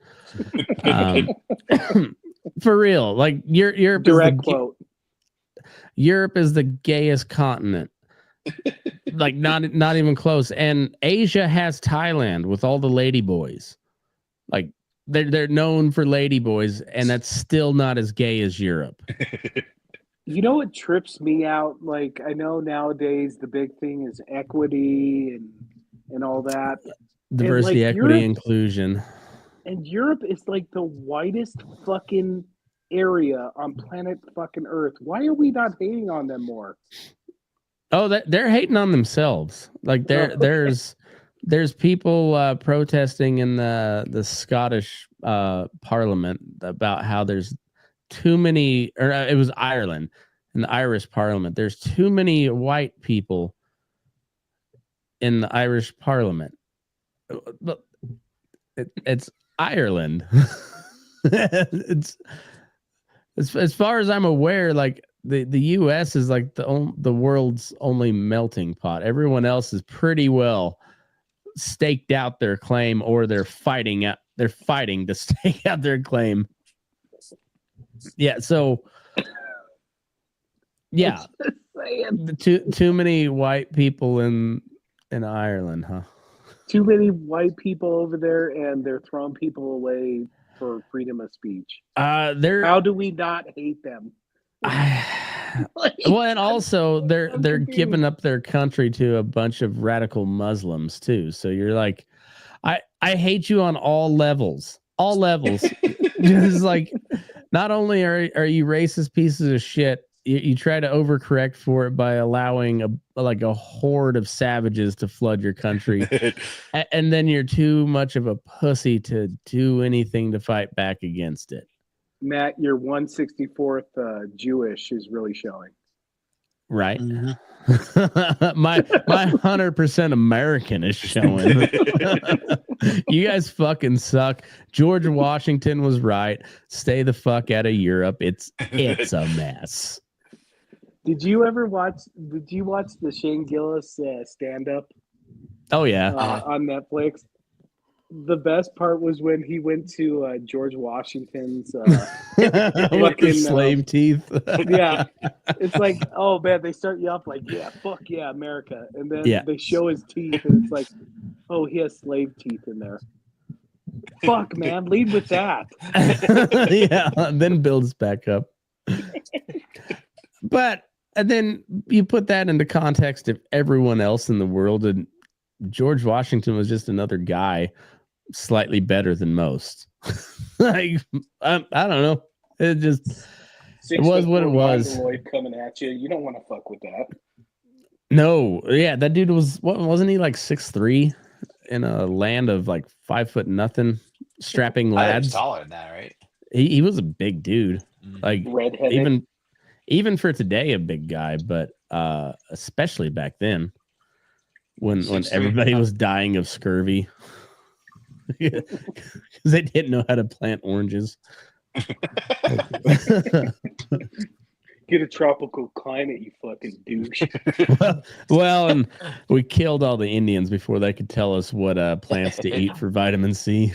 For real, like Europe. Direct quote. Europe is the gayest continent. Like not even close. And Asia has Thailand with all the lady boys. Like they're known for lady boys, and that's still not as gay as Europe. You know what trips me out? Like I know nowadays the big thing is equity and all that. Diversity, like, equity, Europe, inclusion. And Europe is like the whitest fucking area on planet fucking Earth. Why are we not hating on them more? Oh, they're hating on themselves. Like there's people protesting in the Scottish Parliament about how there's too many, or it was Ireland in the Irish Parliament. There's too many white people in the Irish Parliament. Look, it's Ireland. It's as far as I'm aware, like the U.S. is like the world's only melting pot. Everyone else is pretty well staked out their claim, or they're fighting to stake out their claim. Yeah. So. Yeah. Too many white people in Ireland, huh? Too many white people over there, and they're throwing people away for freedom of speech. How do we not hate them? Well, and also they're giving up their country to a bunch of radical Muslims too. So you're like, I hate you on all levels. All levels. Just like, not only are you racist pieces of shit, you try to overcorrect for it by allowing a horde of savages to flood your country, and then you're too much of a pussy to do anything to fight back against it. Matt, your 164th Jewish is really showing. Right. Mm-hmm. my 100% American is showing. You guys fucking suck. George Washington was right. Stay the fuck out of Europe. It's a mess. Did you watch the Shane Gillis stand-up? Oh yeah. On Netflix. The best part was when he went to George Washington's fucking slave teeth. Yeah, it's like, oh man, they start you off like, yeah, fuck yeah, America, and then they show his teeth, and it's like, oh, he has slave teeth in there. Fuck, man, lead with that. Yeah, then builds back up. But and then you put that into context of everyone else in the world, and George Washington was just another guy, slightly better than most. Like, I don't know. It was what it was. Coming at you. You don't want to fuck with that. No, yeah, that dude wasn't he like 6'3" in a land of like 5 foot nothing, strapping lads? Taller than that, right? He was a big dude, like redheaded. Even for today, a big guy, but especially back then, when everybody was dying of scurvy because they didn't know how to plant oranges. Get a tropical climate, you fucking douche. well, and we killed all the Indians before they could tell us what plants to eat for vitamin C.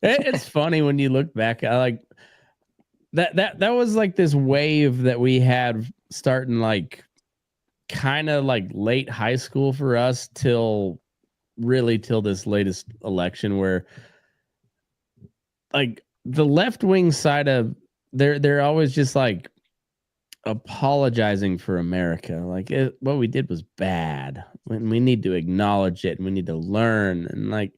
It's funny when you look back. I like that was like this wave that we had starting like kind of like late high school for us till this latest election, where like the left wing side of they're always just like apologizing for America. Like what we did was bad, when we need to acknowledge it and we need to learn, and like,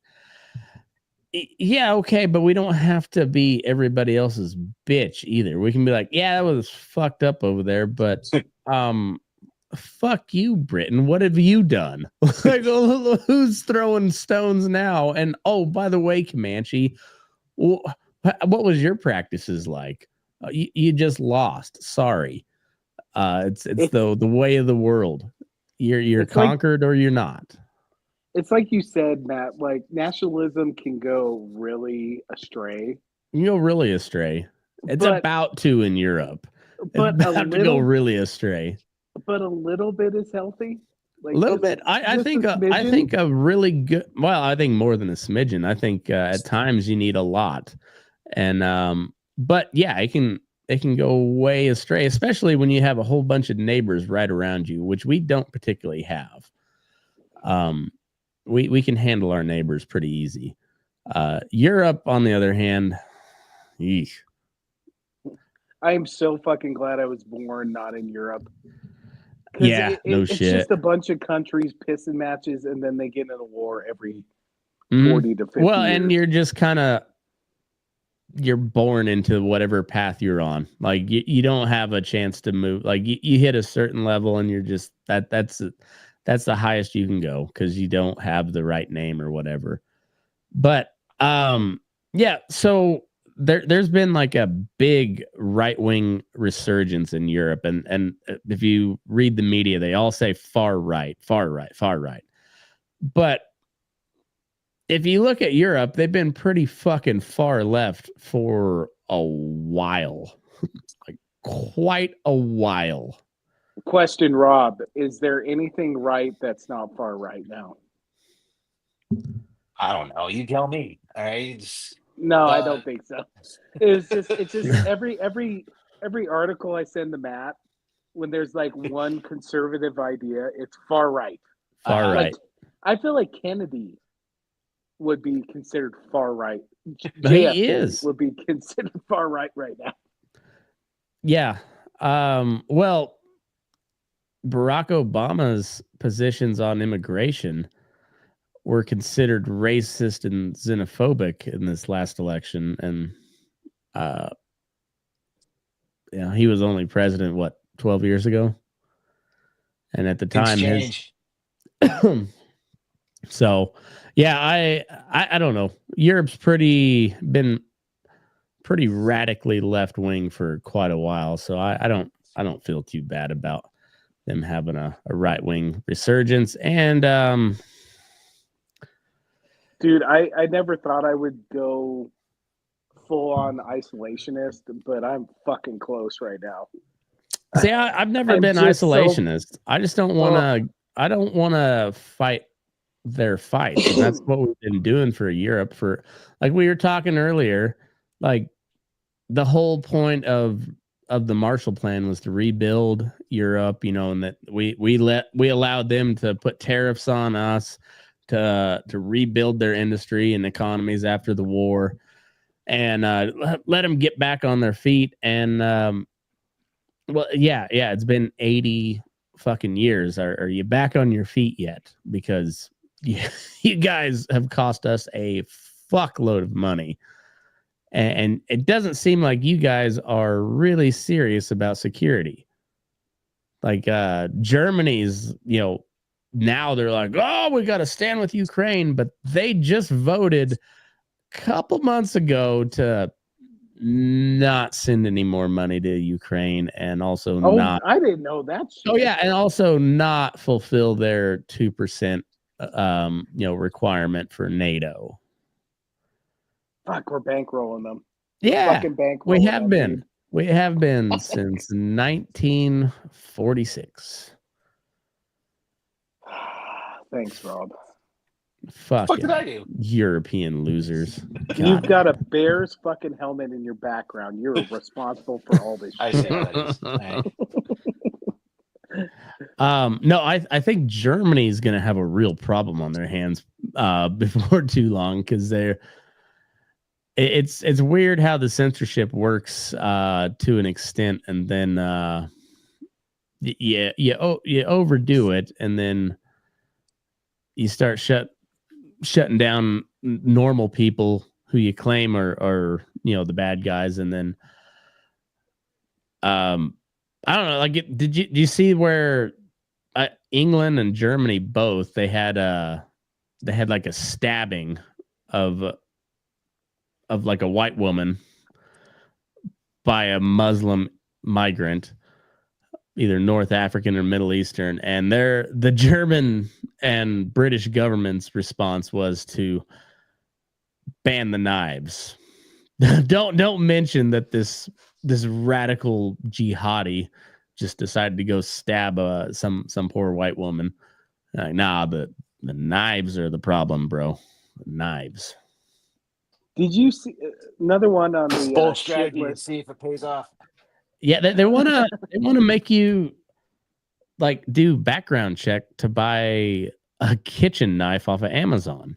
yeah, okay, but we don't have to be everybody else's bitch either. We can be like, yeah, that was fucked up over there, but fuck you, Britain. What have you done? Like, who's throwing stones now? And oh, by the way, Comanche, what was your practices like? You just lost. Sorry. It's the way of the world. You're conquered, or you're not. It's like you said, Matt, like nationalism can go really astray. You go really astray. It's about to in Europe. But it's about to go really astray. But a little bit is healthy. Like a little bit. I think a really good, well, I think more than a smidgen. I think at times you need a lot. And but yeah, it can go way astray, especially when you have a whole bunch of neighbors right around you, which we don't particularly have. We can handle our neighbors pretty easy. Europe, on the other hand, yeesh. I am so fucking glad I was born not in Europe. Yeah, no it's shit. just a bunch of countries pissing matches, and then they get in a war every Mhm. 40 to 50 Well, years. and you're just kind of you're born into whatever path you're on. Like you don't have a chance to move. Like you hit a certain level, and you're just that's the highest you can go because you don't have the right name or whatever. But yeah, so there's been like a big right-wing resurgence in Europe, and if you read the media, they all say far right, far right, far right. But if you look at Europe, they've been pretty fucking far left for a while. Like quite a while. Question, Rob, is there anything right that's not far right now? I don't know. You tell me. All right. No, I don't think so. It's just every article I send to Matt, when there's like one conservative idea, it's far right. Far right. Like, I feel like Kennedy would be considered far right. He is. Would be considered far right now. Yeah. Well, Barack Obama's positions on immigration were considered racist and xenophobic in this last election, and he was only president 12 years ago, and at the time so yeah, I don't know. Europe's been pretty radically left wing for quite a while, so I don't feel too bad about them having a right wing resurgence. And dude, I never thought I would go full on isolationist, but I'm fucking close right now. See, I've never been isolationist. I just don't want to. I don't want to fight their fights, and that's what we've been doing for Europe. For like we were talking earlier, like the whole point of the Marshall Plan was to rebuild Europe. And that we allowed them to put tariffs on us to rebuild their industry and economies after the war, and let them get back on their feet. And well, yeah, it's been 80 fucking years. Are you back on your feet yet? Because you guys have cost us a fuckload of money, and it doesn't seem like you guys are really serious about security. Like Germany's, now they're like, oh, we got to stand with Ukraine, but they just voted a couple months ago to not send any more money to Ukraine, and also I didn't know that shit. Oh yeah, and also not fulfill their 2% requirement for NATO. Fuck, we're bankrolling them. Yeah, fucking bankrolling we have them, been. Dude. We have been since 1946. Thanks, Rob. Fuck what did I do? European losers. You've got a Bears fucking helmet in your background. You're responsible for all this shit. I say that is. Right. No, I think Germany's going to have a real problem on their hands before too long, because it's weird how the censorship works to an extent, and then you overdo it, and then you start shutting down normal people who you claim are the bad guys, and then I don't know. Like, did you see where England and Germany both they had like a stabbing of like a white woman by a Muslim migrant, either North African or Middle Eastern, and the German and British government's response was to ban the knives. Don't mention that this radical jihadi just decided to go stab some poor white woman. Like, nah, the knives are the problem, bro. The knives. Did you see another one on the bold strategy to see if it pays off? Yeah, they wanna make you like do background check to buy a kitchen knife off of Amazon.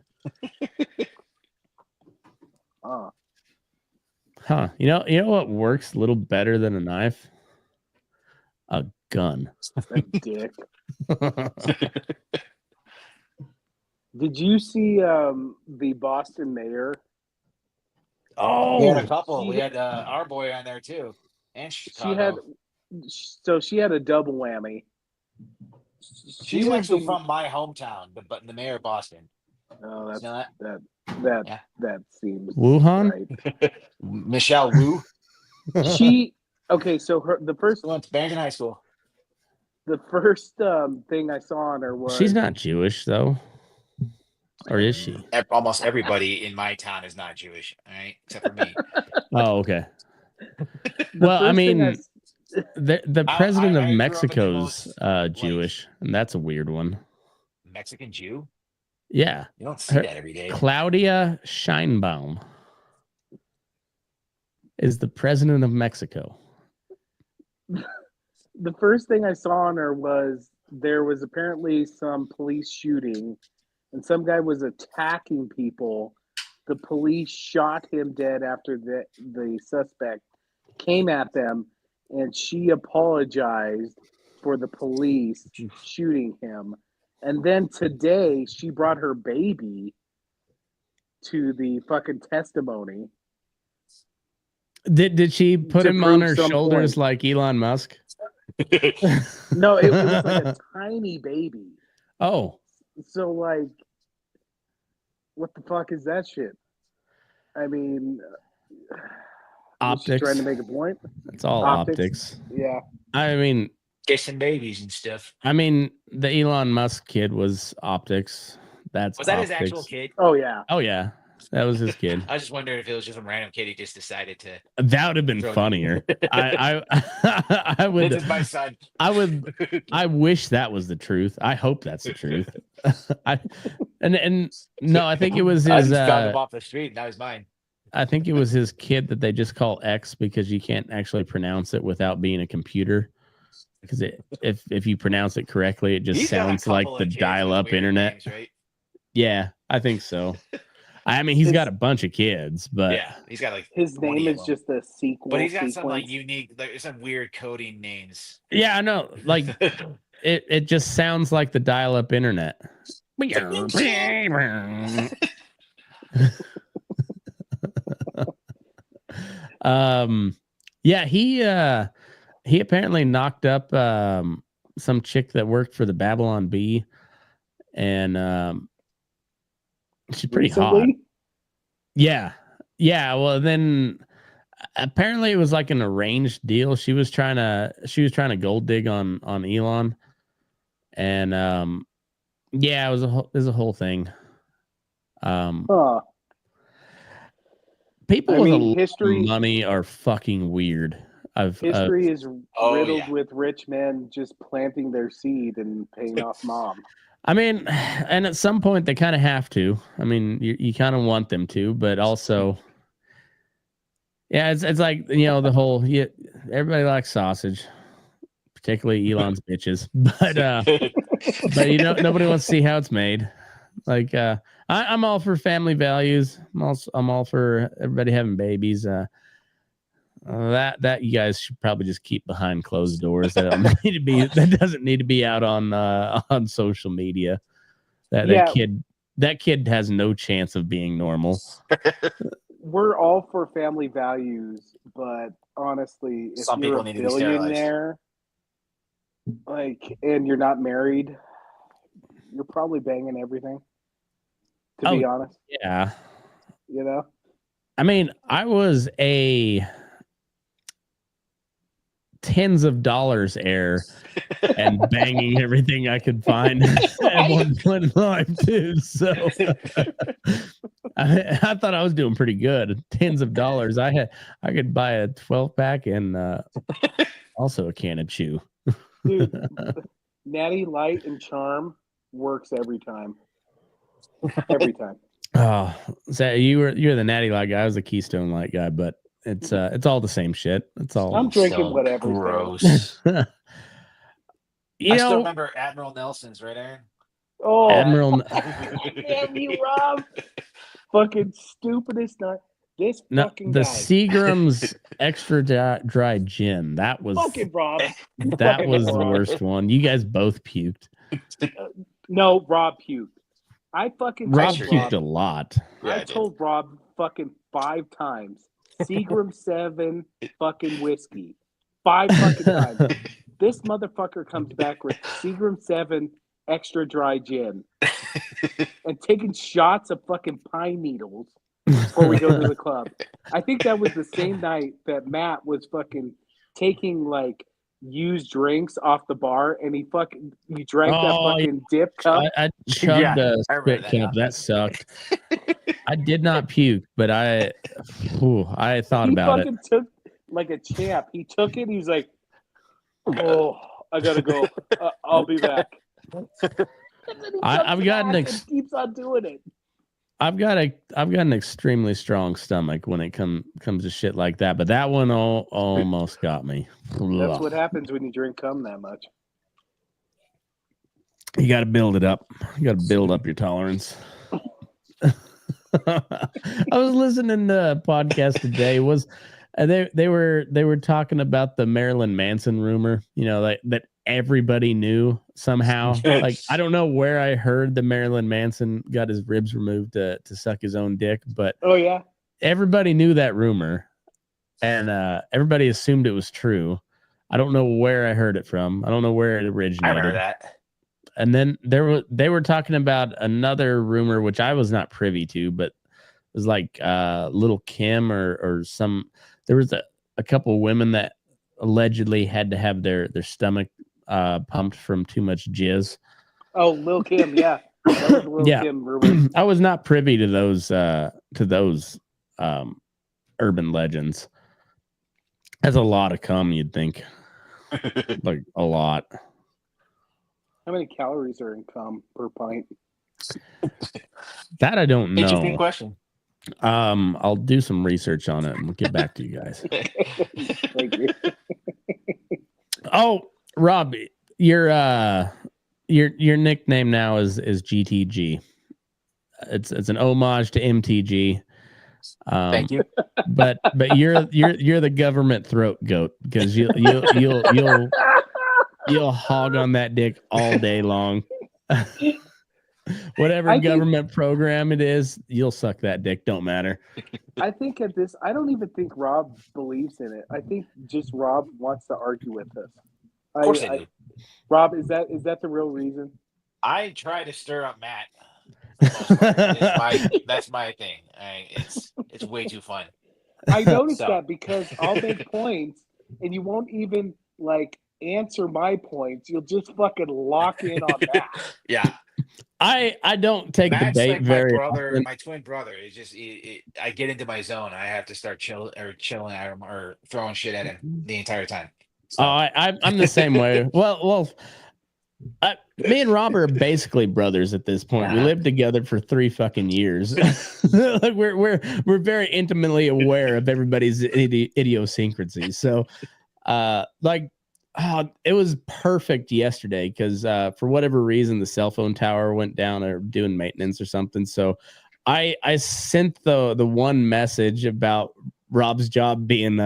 Huh. You know what works a little better than a knife? A gun. That dick. Did you see the Boston mayor? We had a Oh, couple. We had our boy on there too, and Chicago. She had a double whammy. She She's was actually the- from my hometown, but the mayor of Boston. Oh, You know that? that seems Wuhan? right. Michelle Wu. She okay. So the first She went to Barrington High School. thing I saw on her was She's not Jewish though, or is she? Almost everybody in my town is not Jewish, all right, except for me. Oh, okay. the Well, I first thing mean, the president I of grew up in the Mexico's most, Jewish, and that's a weird one. Mexican Jew? Yeah, You don't see Her- that every day. Claudia Sheinbaum is the president of Mexico. the first thing I saw on her was there was apparently some police shooting, and some guy was attacking people. The police shot him dead after the suspect came at them, and she apologized for the police shooting him. And then today she brought her baby to the fucking testimony. Did she put To him on prove her some shoulders point. like Elon Musk? No, it was like a tiny baby. Oh, So like, what the fuck is that shit? I mean, was she optics. trying to make a point. It's all optics. Yeah. I mean, Kissing babies and stuff. the Elon Musk kid was optics. That's Was that his optics. actual kid? Oh yeah. Oh yeah, that was his kid. I was just wondering if it was just some random kid he just decided to. That would have been Throw it. funnier. I This would. is my son. I wish that was the truth. I hope that's the truth. No, I think it was I his. just found him off the street. Now he's mine. I think it was his kid that they just call X because you can't actually pronounce it without being a computer. Because if you pronounce it correctly, it just He's got a sounds like couple the of kids with dial-up weird internet. names, right? Yeah, I think so. I mean, he's got a bunch of kids, but Yeah, he's got like His 20 name of is them. just a sequel. But he's got some like sequence. unique, like some weird coding names. yeah, I know. Like it just sounds like the dial-up internet. Yeah, he apparently knocked up some chick that worked for the Babylon Bee, and she's pretty hot. Recently? Yeah. Well, then apparently it was like an arranged deal. She was trying to gold dig on Elon, and yeah, it was a whole thing. Huh. People I with mean, a lot history- of money are fucking weird. History is riddled yeah. with rich men just planting their seed and paying off mom. I mean, and at some point they kind of have to. I mean, you kind of want them to, but also, yeah, it's like, the whole, everybody likes sausage, particularly Elon's bitches, but nobody wants to see how it's made. Like, I'm all for family values. I'm all for everybody having babies. That you guys should probably just keep behind closed doors. That doesn't need to be out on social media. That kid has no chance of being normal. We're all for family values, but honestly, if Some you're people a need to be sterilized. billionaire, and you're not married, you're probably banging everything. To be honest, Yeah. I mean, I was a tens of dollars heir and banging everything I could find at one point in life too. So I thought I was doing pretty good. Tens of dollars. I could buy a 12-pack and also a can of chew. Dude, Natty Light and Charm works every time. Every time. Oh, so you're the Natty Light guy. I was the Keystone Light guy, but it's all the same shit. It's all. I'm drinking So whatever. gross. you I still know, remember Admiral Nelson's, right, Aaron? Oh, Admiral. damn you, Rob! Fucking stupidest night. This No, fucking the guy. Seagram's extra dry gin. That was Fucking Rob. that was the worst one. You guys both puked. No, Rob puked. I fucking Rob told puked Rob. a lot. Yeah, I I did. told Rob fucking 5 times. Seagram 7 fucking whiskey. 5 fucking times. This motherfucker comes back with Seagram 7 extra dry gin and taking shots of fucking pine needles before we go to the club. I think that was the same night that Matt was fucking taking like used drinks off the bar and he drank that Oh, fucking dip cup. I chugged Yeah, a I remember spit that cup. now. That sucked. I did not puke, but I thought He about it. fucking took like a champ. He took it. He was like, "Oh, I gotta go. I'll be back." I've gotten keeps on doing it. I've got an extremely strong stomach when it comes to shit like that, but that one almost got me. That's what happens when you drink cum that much. You got to build it up. You got to build up your tolerance. I was listening to a podcast today. They were talking about the Marilyn Manson rumor, you know, that everybody knew somehow. Like, I don't know where I heard the Marilyn Manson got his ribs removed to suck his own dick, but Oh yeah, everybody knew that rumor, and everybody assumed it was true. I don't know where I heard it from. I don't know where it I originated. remember that. And then they were talking about another rumor, which I was not privy to, but it was like Little Kim or some. There was a couple of women that allegedly had to have their stomach pumped from too much jizz. oh Lil Kim, yeah, that was Lil Yeah. Kim rumor. I was not privy to those urban legends. That's a lot of cum, you'd think, like a lot. How many calories are in cum per pint? That I don't Interesting know. question. I'll do some research on it and we'll get back to you guys. Thank you. Oh, Rob, your nickname now is GTG. It's an homage to MTG. Thank you. But you're the government throat goat because you'll hog on that dick all day long. Whatever government program it is, you'll suck that dick. Don't matter. I think at this, I don't even think Rob believes in it. I think just Rob wants to argue with us. Of course I do. Rob, is that the real reason? I try to stir up Matt. For the most part. That's my thing. It's way too fun. I noticed So- that because I'll make points and you won't even like answer my points. You'll just fucking lock in on that. Yeah. I don't take Matt's debate like my very brother, often. my twin brother. It's just I get into my zone. I have to start chilling at him or throwing shit at him the entire time. So, I'm the same way. Well, me and Rob are basically brothers at this point. We lived together for 3 fucking years. Like we're very intimately aware of everybody's idiosyncrasies. So, it was perfect yesterday because for whatever reason the cell phone tower went down or doing maintenance or something. So, I sent the one message about Rob's job being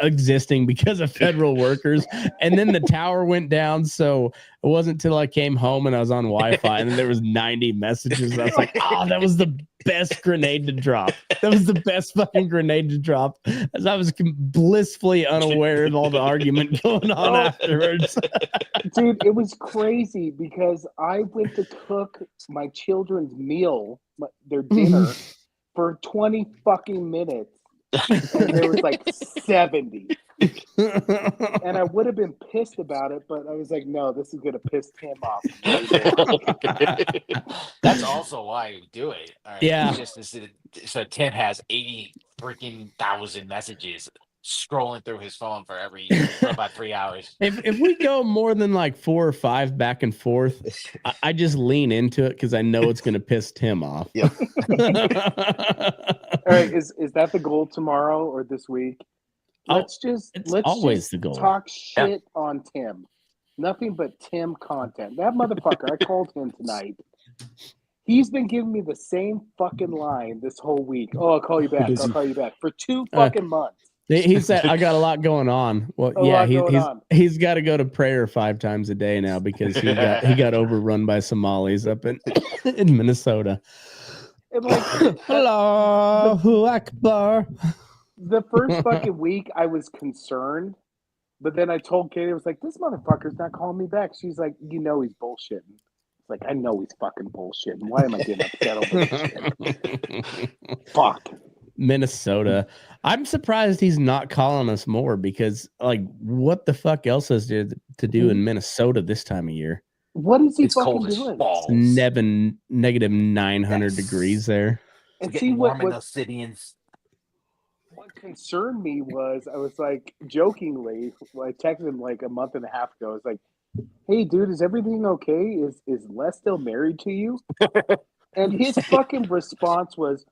existing because of federal workers, and then the tower went down, so it wasn't until I came home and I was on Wi-Fi and then there was 90 messages. I was like, oh, that was the best grenade to drop. That was the best fucking grenade to drop, as I was blissfully unaware of all the argument going on afterwards. Dude, it was crazy because I went to cook my children's meal, their dinner, for 20 fucking minutes. And there was like 70. And I would have been pissed about it, but I was like, no, this is gonna piss Tim off. that's also why we do it. All right? Yeah. It's just so Tim has 80 freaking thousand messages scrolling through his phone for about 3 hours. If we go more than like 4 or 5 back and forth, I just lean into it because I know it's going to piss Tim off. Yep. All right, is that the goal tomorrow or this week? Let's always just the goal. talk shit on Tim. Nothing but Tim content. That motherfucker, I called him tonight. He's been giving me the same fucking line this whole week. Oh, I'll call you back. I'll call you back for 2 fucking months. He said, "I got a lot going on." Well, he's got to go to prayer 5 times a day now because he got overrun by Somalis up in Minnesota. And like, Allahu Akbar. The first fucking week, I was concerned, but then I told Katie, I was like, "This motherfucker's not calling me back." She's like, "You know he's bullshitting." It's like, I know he's fucking bullshitting. Why am I getting upset over this shit? Fuck. Minnesota. I'm surprised he's not calling us more because, like, what the fuck else is there to do in Minnesota this time of year? What is he It's fucking cold as doing? balls. Negative 900 degrees there. And Getting see warm in what those cities. concerned me was I was like jokingly, I texted him like a month and a half ago. I was like, "Hey, dude, is everything okay? Is Les still married to you?" And his fucking response was,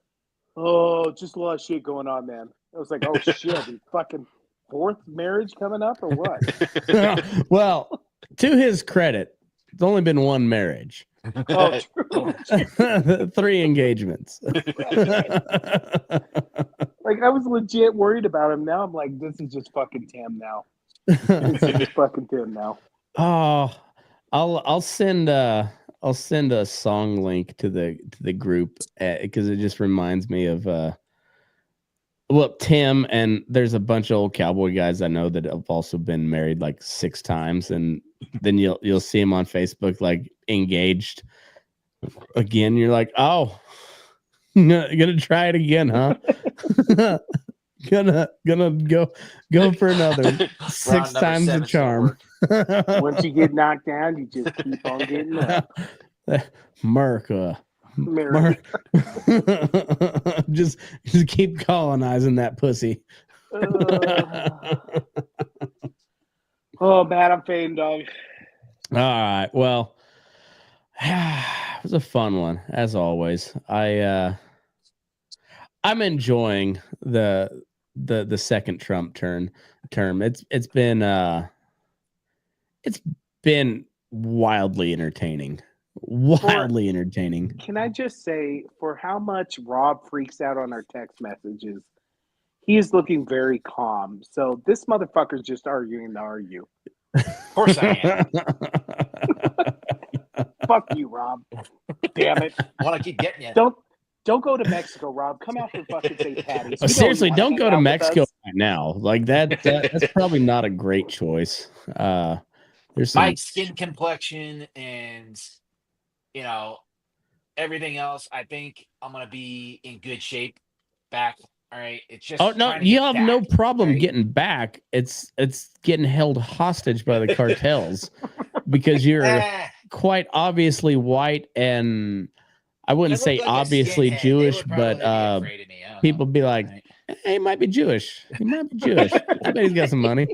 "Oh, just a lot of shit going on, man." I was like, "Oh shit, his fucking 4th marriage coming up or what?" Well, to his credit, it's only been 1 marriage. Oh, true. 3 engagements. Like I was legit worried about him. Now I'm like, this is just fucking Tim now. This is just fucking Tim now. Oh, I'll send a song link to the group because it just reminds me of Tim, and there's a bunch of old cowboy guys I know that have also been married like 6 times, and then you'll see them on Facebook like engaged again. You're like, oh, gonna try it again, huh? gonna go for another 6 times the charm. Once you get knocked down, you just keep on getting up. America. just keep colonizing that pussy. Oh man, I'm fading, dog. All right, well, it was a fun one as always. I'm enjoying the second Trump term. It's been wildly entertaining. Entertaining. Can I just say, for how much Rob freaks out on our text messages, he is looking very calm. So this motherfucker's just arguing to argue. Of course I am. Fuck you, Rob. Damn it. I want to keep getting you. Don't go to Mexico, Rob. Come out for fucking St. Patty's. Seriously, don't go to Mexico right now. Like that's probably not a great choice. There's my skin complexion and everything else. I think I'm gonna be in good shape back. All right. It's just you have no problem getting back. It's getting held hostage by the cartels because you're quite obviously white and I wouldn't say like obviously Jewish, but people be like, "Hey, he might be Jewish. He might be Jewish. I bet he's got some money."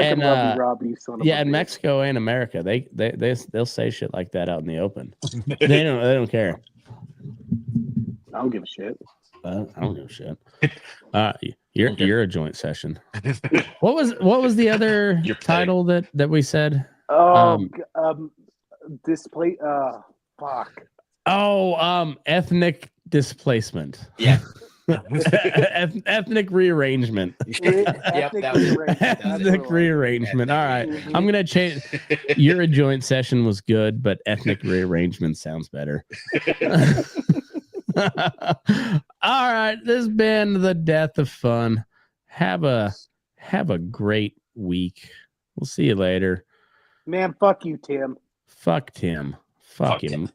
And Robbie, in Mexico and America, they'll say shit like that out in the open. They don't care. I don't give a shit. I don't give a shit. You're a joint session. What was the other title that we said? Display. Fuck. Ethnic displacement. Yeah. Ethnic rearrangement. Ethnic rearrangement. All right. I'm going to change. You're a joint session was good, but ethnic rearrangement sounds better. All right. This has been the death of fun. Have a great week. We'll see you later. Man, fuck you, Tim. Fuck Tim. Fuck him.